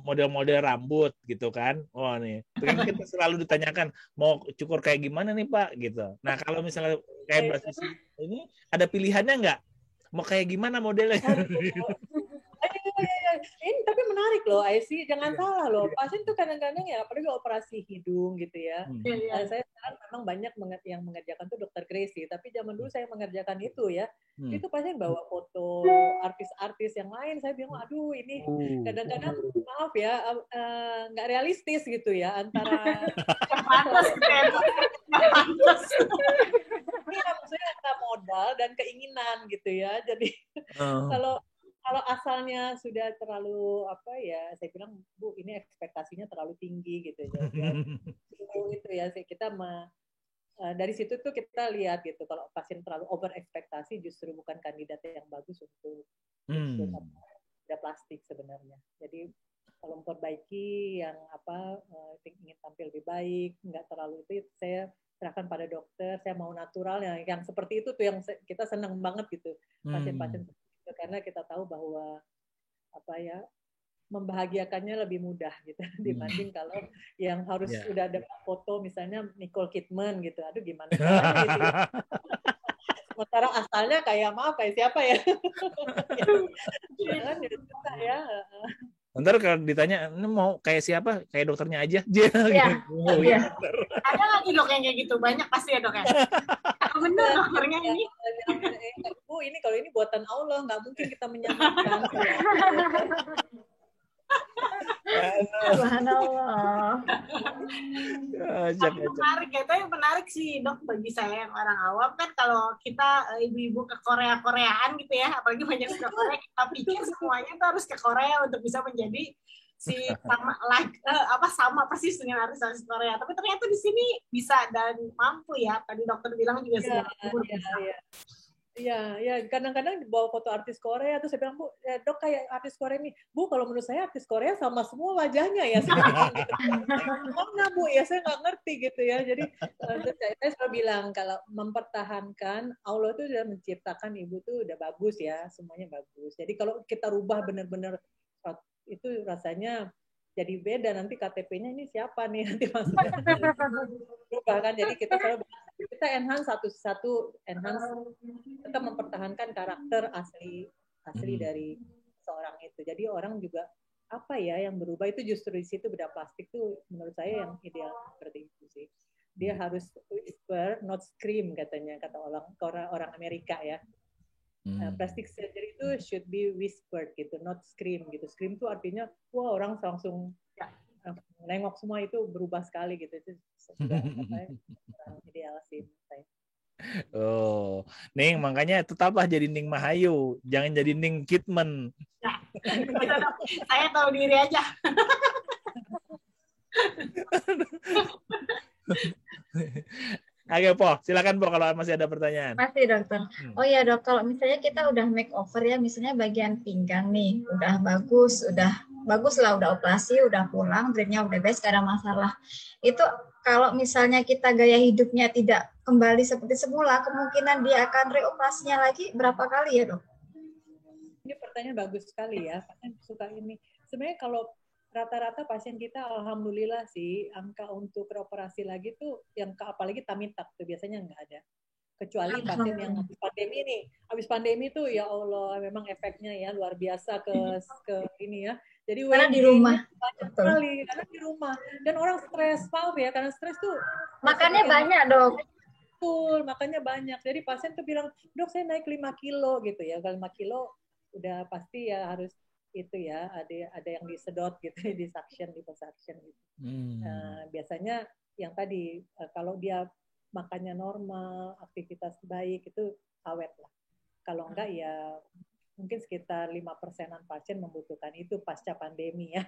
model-model rambut gitu kan. Oh nih, kan kita selalu ditanyakan mau cukur kayak gimana nih Pak gitu. Nah kalau misalnya kayak Mbak Sisi ini ada pilihannya nggak? Mau kayak gimana modelnya? Ini tapi menarik loh, Aisyah, jangan salah loh. Pasien tuh kadang-kadang ya, apalagi operasi hidung gitu ya. Saya sekarang memang banyak yang mengerjakan tuh dokter Grace, tapi zaman dulu saya mengerjakan itu ya. Itu pasien bawa foto artis-artis yang lain. Saya bilang, aduh ini kadang-kadang maaf ya, nggak realistis gitu ya antara. Iya, maksudnya antara modal dan keinginan gitu ya. Jadi kalau asalnya sudah terlalu saya bilang Bu ini ekspektasinya terlalu tinggi gitu ya. Itu ya kita dari situ tuh kita lihat gitu kalau pasien terlalu over ekspektasi justru bukan kandidat yang bagus untuk plastik sebenarnya. Jadi kalau memperbaiki yang ingin tampil lebih baik, nggak terlalu itu saya serahkan pada dokter. Saya mau natural yang seperti itu tuh yang kita senang banget gitu pasien-pasien. Karena kita tahu bahwa membahagiakannya lebih mudah gitu dibanding kalau yang harus udah ada foto misalnya Nicole Kidman gitu. Aduh gimana caranya gitu ya. Sementara asalnya kayak siapa ya? Jangan ya. Ntar kalau ditanya, ini mau kayak siapa? Kayak dokternya aja. Iya. Iya. Ada nggak sih dok yang kayak gitu? Banyak pasti ya dok ya. Bener dokternya ini. Bu, ini kalau ini buatan Allah, nggak mungkin kita menyamakan. Subhanallah. Menarik ya, tapi menarik sih dok bagi saya yang orang awam kan kalau kita ibu-ibu ke Koreaan gitu ya, apalagi banyak ke Korea, kita pikir semuanya tuh harus ke Korea untuk bisa menjadi sama persis dengan artis-artis Korea. Tapi ternyata di sini bisa dan mampu ya. Tadi dokter bilang juga sudah bisa. Iya, kadang-kadang bawa foto artis Korea terus saya bilang, Bu, dok kayak artis Korea nih. Bu, kalau menurut saya artis Korea sama semua wajahnya ya. Mana Bu, ya saya nggak ngerti gitu ya. Jadi saya selalu bilang kalau mempertahankan Allah itu sudah menciptakan ibu tuh udah bagus ya, semuanya bagus. Jadi kalau kita rubah benar-benar itu rasanya jadi beda, nanti KTP-nya ini siapa nih nanti maksudnya berubah kan. Jadi kita selalu enhance satu-satu, tetap mempertahankan karakter asli dari seorang itu. Jadi orang juga apa ya yang berubah itu justru di situ bedah plastik tuh menurut saya yang ideal seperti itu sih. Dia harus whisper, not scream katanya kata orang Amerika ya. Plastic surgery itu should be whispered gitu, not scream gitu. Scream itu artinya wah orang langsung nengok semua, itu berubah sekali gitu. Itu sudah ideal sih saya. Oh, Ning, makanya tetaplah jadi Ning Mahayu, jangan jadi Ning Kidman. Nah, saya tahu diri aja. Oke, Po, silakan Po kalau masih ada pertanyaan. Masih dokter. Oh ya dok, kalau misalnya kita udah make over ya, misalnya bagian pinggang nih, udah bagus lah, udah operasi, udah pulang, breaknya udah best, gak ada masalah. Itu kalau misalnya kita gaya hidupnya tidak kembali seperti semula, kemungkinan dia akan reoperasinya lagi berapa kali ya dok? Ini pertanyaan bagus sekali ya, pasien suka ini. Sebenarnya kalau rata-rata pasien kita alhamdulillah sih angka untuk reoperasi lagi tuh yang apalagi tamitak tuh biasanya nggak ada. Kecuali pasien yang habis pandemi tuh ya Allah memang efeknya ya luar biasa ke ini ya. Jadi karena di rumah banyak sekali karena di rumah dan orang stres, paham ya, karena stres tuh makannya banyak dok. Betul, makannya banyak. Jadi pasien tuh bilang, dok saya naik 5 kilo gitu ya, kalau 5 kilo udah pasti ya harus itu ya ada yang disedot gitu, di liposuction gitu. Biasanya yang tadi kalau dia makannya normal, aktivitas baik itu awet lah. Kalau enggak ya mungkin sekitar 5%-an pasien membutuhkan itu pasca pandemi ya.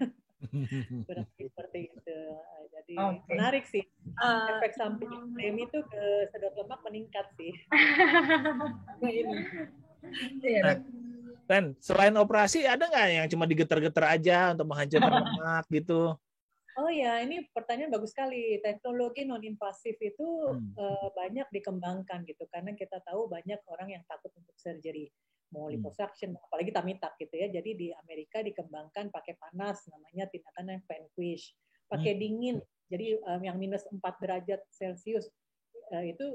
Seperti itu. Jadi menarik sih. Efek samping pandemi itu ke sedot lemak meningkat sih. Nah, Ren, selain operasi ada nggak yang cuma digetar-getar aja untuk menghancurkan lemak gitu? Oh ya, ini pertanyaan bagus sekali. Teknologi non-invasif itu banyak dikembangkan gitu, karena kita tahu banyak orang yang takut untuk surgery, mau liposuction, apalagi tamitak gitu ya. Jadi di Amerika dikembangkan pakai panas, namanya tindakan vanquish, pakai dingin. Jadi yang minus 4 derajat Celcius itu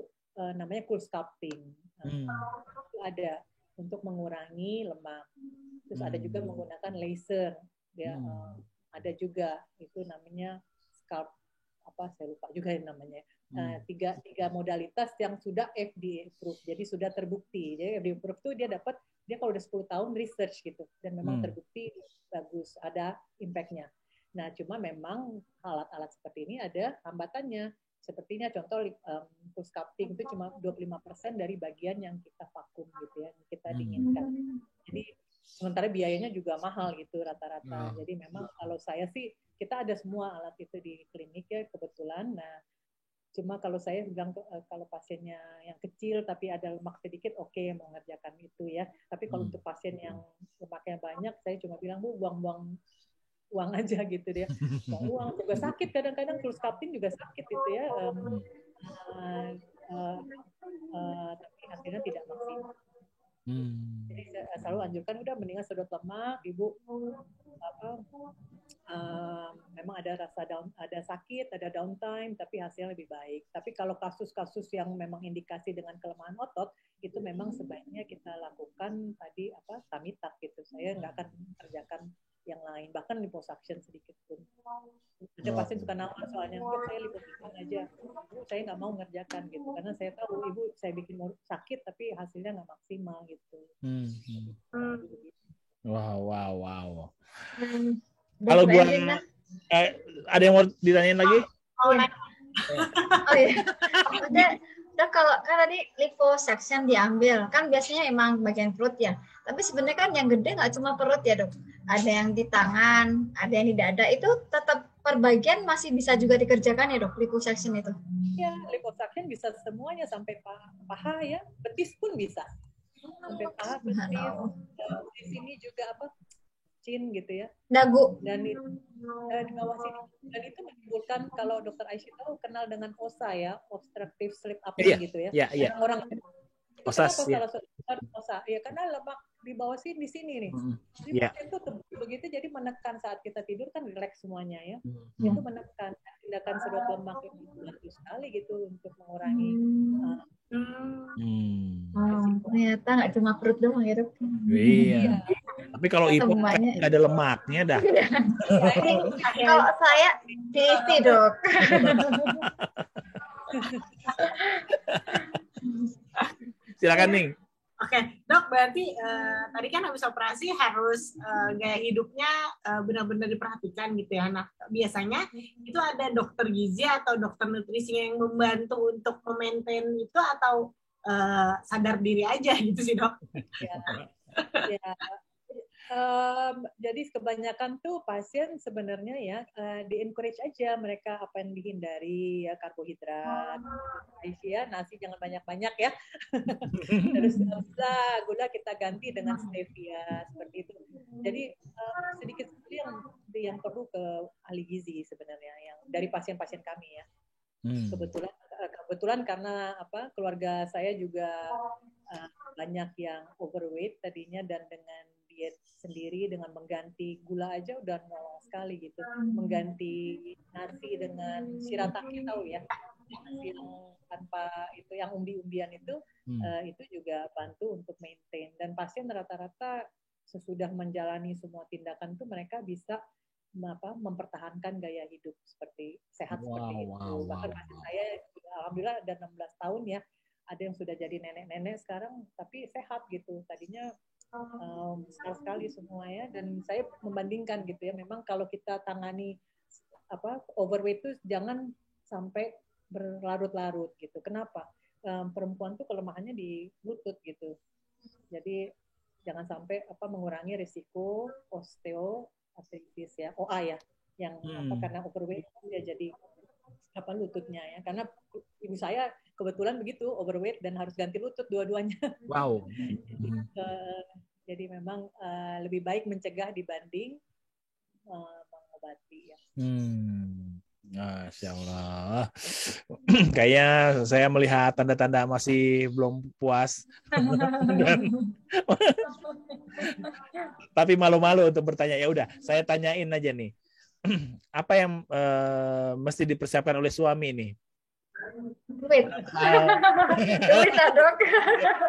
namanya cool sculpting. Itu ada untuk mengurangi lemak. Terus ada juga menggunakan laser, ya. Ada juga itu namanya scalp saya lupa juga namanya. Tiga modalitas yang sudah FDA approved, jadi sudah terbukti. Jadi FDA approved itu dia kalau udah 10 tahun research gitu dan memang terbukti bagus, ada impact-nya. Nah, cuma memang alat-alat seperti ini ada hambatannya. Sepertinya contoh full sculpting itu cuma 25% dari bagian yang kita vakum gitu ya, yang kita dinginkan. Jadi sementara biayanya juga mahal gitu rata-rata. Jadi memang kalau saya sih kita ada semua alat itu di klinik ya kebetulan. Nah, cuma kalau saya bilang kalau pasiennya yang kecil tapi ada lemak sedikit, oke, mau ngerjakan itu ya. Tapi kalau untuk pasien yang lemaknya banyak, saya cuma bilang Bu, buang-buang uang aja gitu dia. Uang juga sakit, kadang-kadang full sculpting juga sakit gitu ya. Tapi hasilnya tidak maksimal. Jadi saya selalu anjurkan udah mendingan sedot lemak, Ibu memang ada ada sakit, ada downtime, tapi hasilnya lebih baik. Tapi kalau kasus-kasus yang memang indikasi dengan kelemahan otot, itu memang sebaiknya kita lakukan tadi tummy tuck gitu. Saya nggak akan kerjakan yang lain, bahkan liposuction sedikit pun. Ada pasien suka nawar soalnya, saya liposuction aja, saya nggak mau ngerjakan gitu, karena saya tahu ibu saya bikin sakit tapi hasilnya nggak maksimal gitu. Wow. Kalau gua ada yang mau ditanyain lagi? Oh iya. Maksudnya kalau tadi liposuction diambil, kan biasanya emang bagian perut ya. Tapi sebenarnya kan yang gede nggak cuma perut ya dok. Ada yang di tangan, ada yang di dada. Itu tetap per bagian masih bisa juga dikerjakan ya dok, liposuction itu? Ya, liposuction bisa semuanya sampai paha ya, betis pun bisa. Sampai paha, betis. Di sini juga chin gitu ya, dagu, dan itu di bawah sini, dan itu menimbulkan, kalau dokter Aisyah tahu kenal dengan OSA ya, obstructive sleep apnea gitu ya. Orang OSAS ya. OSA ya, karena lemak di bawah sini, di sini nih. Jadi itu begitu, jadi menekan saat kita tidur kan rileks semuanya ya. Itu menekan, tindakan sedot lemak yang dibantu sekali gitu untuk mengurangi ternyata nggak cuma perut doang ya dok. Iya. Tapi kalau ibu nggak ada lemaknya dah. Kalau saya diisi dok. Silakan nih. Oke, dok, berarti tadi kan habis operasi harus gaya hidupnya benar-benar diperhatikan gitu ya. Nah, biasanya itu ada dokter gizi atau dokter nutrisi yang membantu untuk memaintain itu, atau sadar diri aja gitu sih dok? Ya. Jadi kebanyakan tuh pasien sebenarnya ya di-encourage aja mereka apa yang dihindari ya, karbohidrat, ya, nasi jangan banyak-banyak ya. Terus gula kita ganti dengan stevia seperti itu. Jadi sedikit sekali yang perlu ke ahli gizi sebenarnya yang dari pasien-pasien kami ya. Kebetulan karena keluarga saya juga banyak yang overweight tadinya, dan dengan diet sendiri dengan mengganti gula aja udah nolong sekali gitu. Mengganti nasi dengan shirataki, tahu ya, nasi yang tanpa itu, yang umbi-umbian itu juga bantu untuk maintain. Dan pasien rata-rata sesudah menjalani semua tindakan tuh mereka bisa mempertahankan gaya hidup seperti sehat seperti itu. Bahkan pasien saya alhamdulillah ada 16 tahun ya, ada yang sudah jadi nenek-nenek sekarang tapi sehat gitu. Tadinya besar sekali semua ya, dan saya membandingkan gitu ya, memang kalau kita tangani overweight itu jangan sampai berlarut-larut gitu. Kenapa? Perempuan tuh kelemahannya di lutut gitu, jadi jangan sampai mengurangi risiko osteoartritis ya, OA ya, yang karena overweight dia jadi lututnya ya, karena ibu saya kebetulan begitu overweight dan harus ganti lutut dua-duanya. Wow. Jadi memang lebih baik mencegah dibanding mengobati ya. Masya Allah. Kayaknya saya melihat tanda-tanda masih belum puas. Tapi malu-malu untuk bertanya. Ya udah, saya tanyain aja nih. Apa yang mesti dipersiapkan oleh suami nih? Duit. Duit lah dok.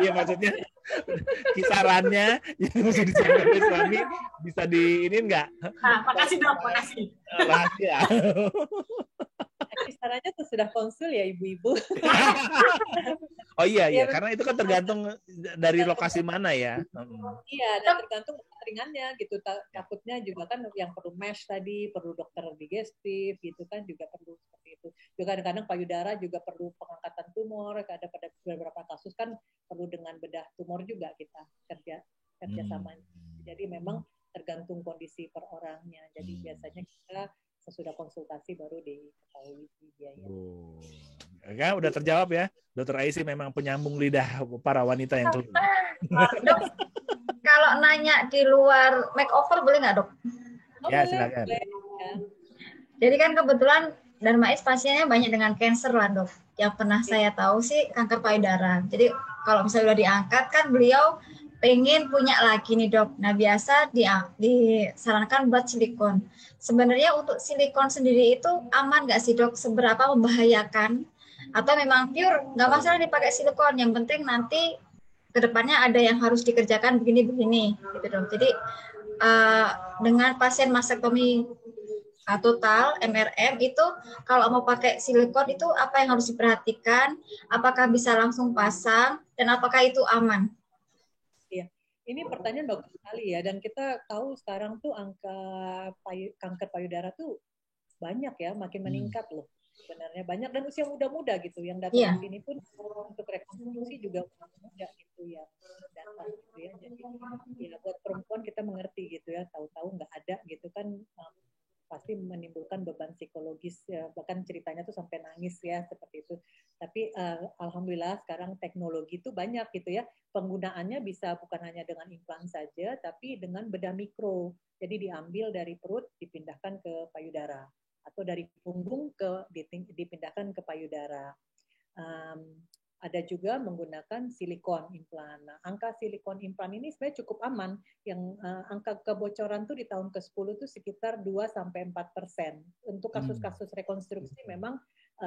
Iya, maksudnya kisarannya yang mesti disiapkan oleh suami bisa diinin nggak? Makasih dok, makasih. Rahasia. Kisarannya tuh sudah konsul ya ibu-ibu. Oh iya, karena itu kan tergantung dari lokasi mana ya. Iya, dan tergantung ringannya gitu. Takutnya juga kan yang perlu mesh tadi, perlu dokter digestif gitu kan, juga perlu seperti itu. Juga kadang-kadang payudara juga perlu pengangkatan tumor. Ada pada beberapa kasus kan perlu dengan bedah tumor juga kita kerja sama. Jadi memang tergantung kondisi per orangnya. Jadi biasanya kita sesudah konsultasi baru diketahui biaya. Kan udah terjawab ya, Dokter Aisyah memang penyambung lidah para wanita yang keluar. Dok, kalau nanya di luar makeover boleh nggak dok? Ya silakan. Jadi kan kebetulan Darmais pasiennya banyak dengan cancer lah dok. Yang pernah saya tahu sih kanker payudara. Jadi kalau misalnya udah diangkat kan beliau pengen punya lagi nih dok. Nah biasa disarankan buat silikon. Sebenarnya untuk silikon sendiri itu aman nggak sih dok? Seberapa membahayakan? Atau memang pure nggak masalah dipakai silikon? Yang penting nanti kedepannya ada yang harus dikerjakan begini-begini gitu dok. Jadi dengan pasien mastektomi total MRM itu kalau mau pakai silikon itu apa yang harus diperhatikan? Apakah bisa langsung pasang dan apakah itu aman? Ini pertanyaan bagus sekali ya, dan kita tahu sekarang tuh angka kanker payudara tuh banyak ya, makin meningkat loh. Sebenarnya banyak dan usia muda-muda gitu yang datang ke sini pun untuk rekonstruksi juga muda gitu ya datang gitu ya. Jadi ya buat perempuan kita mengerti gitu ya, tahu-tahu nggak ada gitu kan pasti menimbulkan beban psikologis ya, bahkan ceritanya tuh sampai nangis ya seperti itu. Tapi alhamdulillah sekarang teknologi itu banyak gitu ya, penggunaannya bisa bukan hanya dengan implan saja, tapi dengan bedah mikro. Jadi diambil dari perut dipindahkan ke payudara atau dari punggung dipindahkan ke payudara. Ada juga menggunakan silikon implan. Nah, angka silikon implan ini sebenarnya cukup aman. Yang angka kebocoran tuh di tahun ke-10 itu sekitar 2-4%. Untuk kasus-kasus rekonstruksi memang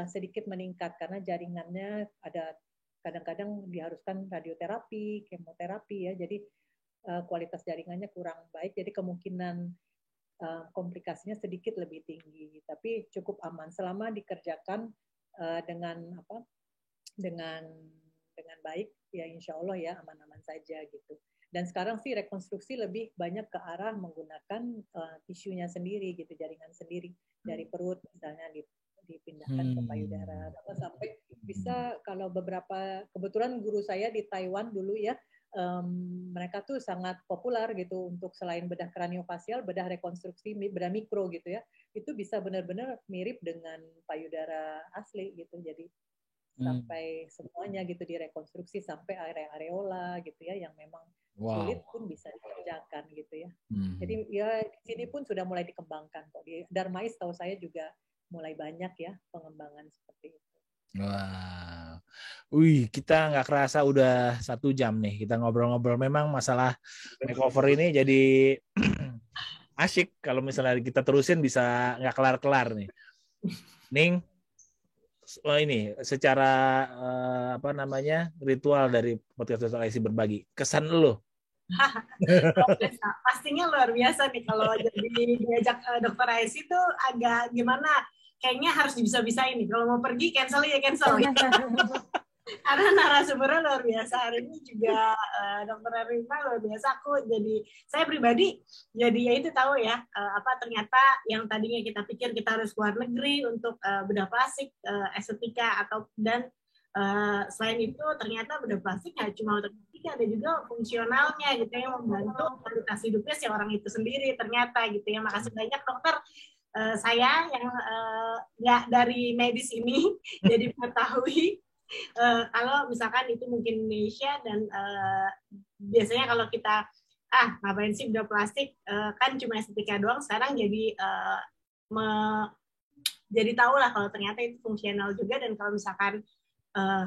sedikit meningkat karena jaringannya ada kadang-kadang diharuskan radioterapi, kemoterapi ya. Jadi kualitas jaringannya kurang baik. Jadi kemungkinan komplikasinya sedikit lebih tinggi. Tapi cukup aman selama dikerjakan dengan baik ya, insya Allah ya aman-aman saja gitu. Dan sekarang sih rekonstruksi lebih banyak ke arah menggunakan tisunya sendiri gitu, jaringan sendiri dari perut misalnya dipindahkan ke payudara. Sampai bisa kalau beberapa, kebetulan guru saya di Taiwan dulu ya, mereka tuh sangat populer gitu untuk selain bedah kraniofasial, bedah rekonstruksi, bedah mikro gitu ya, itu bisa benar-benar mirip dengan payudara asli gitu. Jadi sampai semuanya gitu direkonstruksi sampai area areola gitu ya yang memang sulit pun bisa dikerjakan gitu ya. Jadi ya di sini pun sudah mulai dikembangkan kok. Di Darmais tahu saya juga mulai banyak ya pengembangan seperti itu. Wow. Wih, kita nggak kerasa udah 1 jam nih kita ngobrol-ngobrol. Memang masalah makeover ini jadi asyik kalau misalnya kita terusin bisa nggak kelar-kelar nih. Ning, ini secara ritual dari podcast Dr. IC berbagi, kesan lo? Pastinya luar biasa nih kalau jadi diajak Dr. IC itu agak gimana, kayaknya harus bisa-bisain nih. Kalau mau pergi cancel ya cancel. Karena narasumbernya luar biasa. Hari ini juga Dr. Erina luar biasa. Saya pribadi jadi ya itu tahu ya, ternyata yang tadinya kita pikir kita harus keluar negeri untuk bedah plastik, estetika dan selain itu ternyata bedah plastik nggak cuma untuk estetika, ada juga fungsionalnya gitu yang membantu kualitas hidupnya si orang itu sendiri ternyata gitu ya. Makasih banyak dokter. Saya yang nggak dari medis ini jadi mengetahui kalau misalkan itu mungkin Indonesia dan biasanya kalau kita ngapain sih bedah plastik, kan cuma estetika doang. Sekarang jadi jadi tahu lah kalau ternyata itu fungsional juga, dan kalau misalkan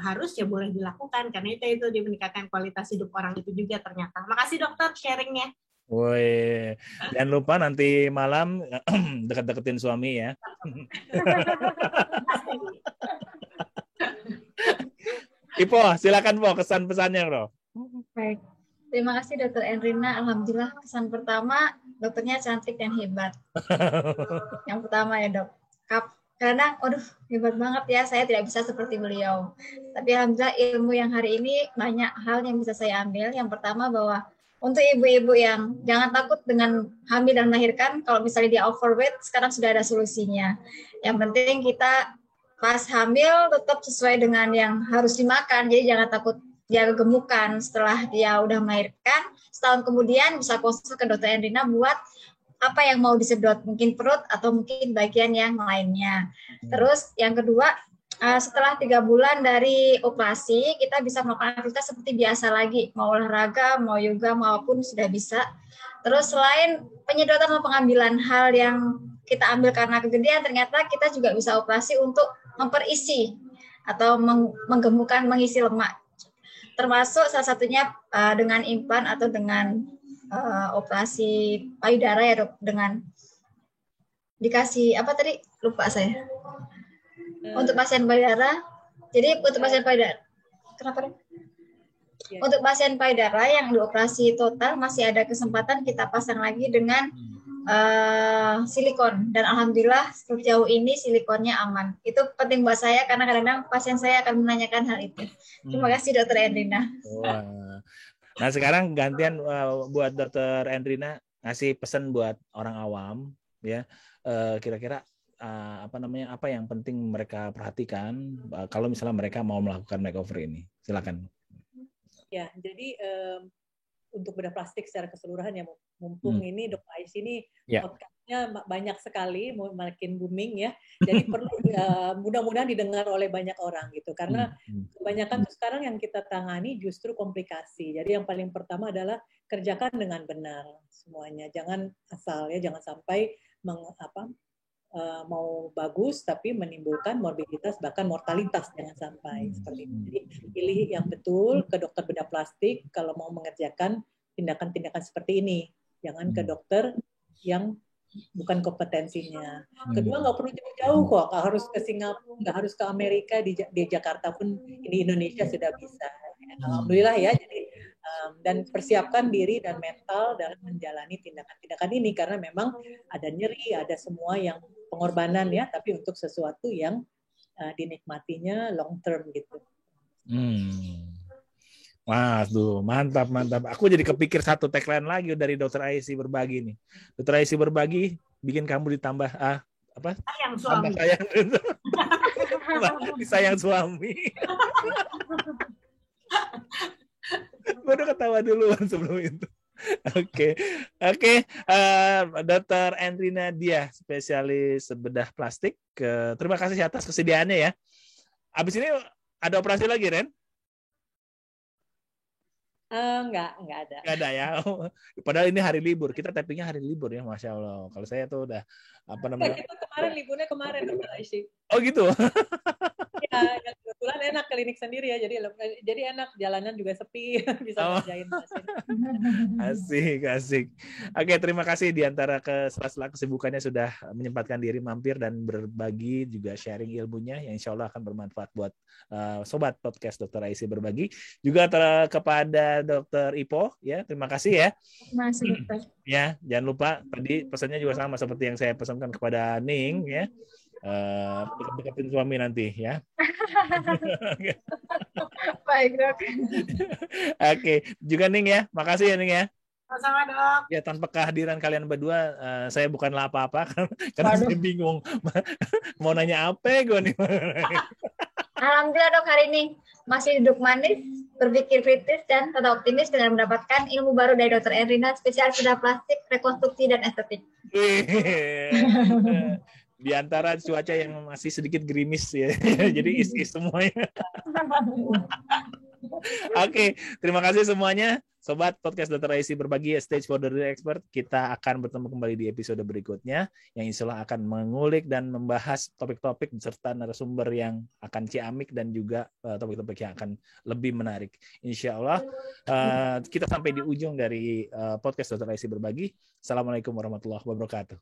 harus ya boleh dilakukan karena itu meningkatkan kualitas hidup orang itu juga ternyata. Makasih dokter sharingnya. Woi, jangan lupa nanti malam deket-deketin suami ya. Ipo, silakan Po, kesan pesannya bro. Baik, terima kasih Dr. Erina. Alhamdulillah kesan pertama dokternya cantik dan hebat. Yang pertama ya dok. Karena, hebat banget ya, saya tidak bisa seperti beliau. Tapi alhamdulillah ilmu yang hari ini banyak hal yang bisa saya ambil. Yang pertama bahwa untuk ibu-ibu yang jangan takut dengan hamil dan melahirkan, kalau misalnya dia overweight, sekarang sudah ada solusinya. Yang penting kita pas hamil tetap sesuai dengan yang harus dimakan, jadi jangan takut dia gemukan setelah dia udah melahirkan. Setahun kemudian bisa konsul ke Dr. Erina buat apa yang mau disedot, mungkin perut atau mungkin bagian yang lainnya. Terus yang kedua, setelah 3 bulan dari operasi, kita bisa melakukan aktivitas seperti biasa lagi, mau olahraga, mau yoga, maupun sudah bisa. Terus selain penyedotan atau pengambilan hal yang kita ambil karena kegedean, ternyata kita juga bisa operasi untuk memperisi atau menggemukkan, mengisi lemak. termasuk salah satunya dengan implan atau dengan operasi payudara ya dok, dengan dikasih apa tadi lupa saya. Untuk pasien payudara, jadi untuk pasien payudara, kenapa dok? Untuk pasien payudara yang dioperasi total masih ada kesempatan kita pasang lagi dengan silikon, dan alhamdulillah sejauh ini silikonnya aman. Itu penting buat saya karena kadang-kadang pasien saya akan menanyakan hal itu. Terima kasih Dokter Endrina. Nah sekarang gantian buat Dokter Endrina ngasih pesan buat orang awam ya, kira-kira apa yang penting mereka perhatikan kalau misalnya mereka mau melakukan makeover ini. Silakan. Ya, jadi untuk bedah plastik secara keseluruhan ya, mumpung ini Dr. Ais ini podcastnya banyak sekali, makin booming ya. Jadi perlu mudah-mudahan didengar oleh banyak orang gitu, karena kebanyakan sekarang yang kita tangani justru komplikasi. Jadi yang paling pertama adalah kerjakan dengan benar semuanya, jangan asal ya, jangan sampai mau bagus tapi menimbulkan morbiditas bahkan mortalitas, jangan sampai seperti itu. Jadi pilih yang betul ke dokter bedah plastik kalau mau mengerjakan tindakan-tindakan seperti ini, jangan ke dokter yang bukan kompetensinya. Kedua, nggak perlu jauh-jauh kok, nggak harus ke Singapura, nggak harus ke Amerika, di Jakarta pun di Indonesia sudah bisa. Alhamdulillah ya. Jadi dan persiapkan diri dan mental dalam menjalani tindakan-tindakan ini, karena memang ada nyeri, ada semua yang pengorbanan ya, tapi untuk sesuatu yang dinikmatinya long term gitu. Waduh, mantap. Aku jadi kepikir satu tagline lagi dari Dokter Aisy Berbagi nih. Dokter Aisy Berbagi bikin kamu ditambah sayang suami. Sayang suami. Gue udah ketawa duluan sebelum itu. Oke. Dokter Endrina Diah, spesialis bedah plastik. Terima kasih atas kesediaannya ya. Abis ini ada operasi lagi, Ren? Enggak ada. Enggak ada ya. Padahal ini hari libur. Kita tappingnya hari libur ya, Masya Allah. Kalau saya tuh udah Kita kemarin liburnya Dokter Aisy. Oh gitu. Ya, kebetulan enak klinik sendiri ya, jadi enak, jalanan juga sepi, bisa ngerjain pasien. Asik. Oke, terima kasih di antara sela-sela kesibukannya sudah menyempatkan diri mampir dan berbagi juga sharing ilmunya yang insya Allah akan bermanfaat buat sobat podcast Dokter Aisy Berbagi. Juga kepada Dokter Ipo ya, terima kasih ya. Terima kasih dokter. Ya, jangan lupa tadi pesannya juga sama seperti yang saya pesankan kepada Ning ya. Deketin suami nanti ya. Baik dok. Oke, juga Ning ya, makasih ya Ning ya. Sama dok. Ya tanpa kehadiran kalian berdua, saya bukanlah apa-apa karena saya bingung mau nanya apa gue nih. Alhamdulillah dok, hari ini masih duduk manis, berpikir kritis dan tetap optimis dengan mendapatkan ilmu baru dari Dokter Endrina, spesialis bedah plastik, rekonstruksi dan estetik. Di antara cuaca yang masih sedikit gerimis ya, jadi is semuanya. Oke, terima kasih semuanya, sobat podcast Dokter Aisy Berbagi, Stage for the Real Expert. Kita akan bertemu kembali di episode berikutnya, yang insya Allah akan mengulik dan membahas topik-topik serta narasumber yang akan ciamik dan juga topik-topik yang akan lebih menarik. Insya Allah kita sampai di ujung dari podcast Dokter Aisy Berbagi. Assalamualaikum warahmatullahi wabarakatuh.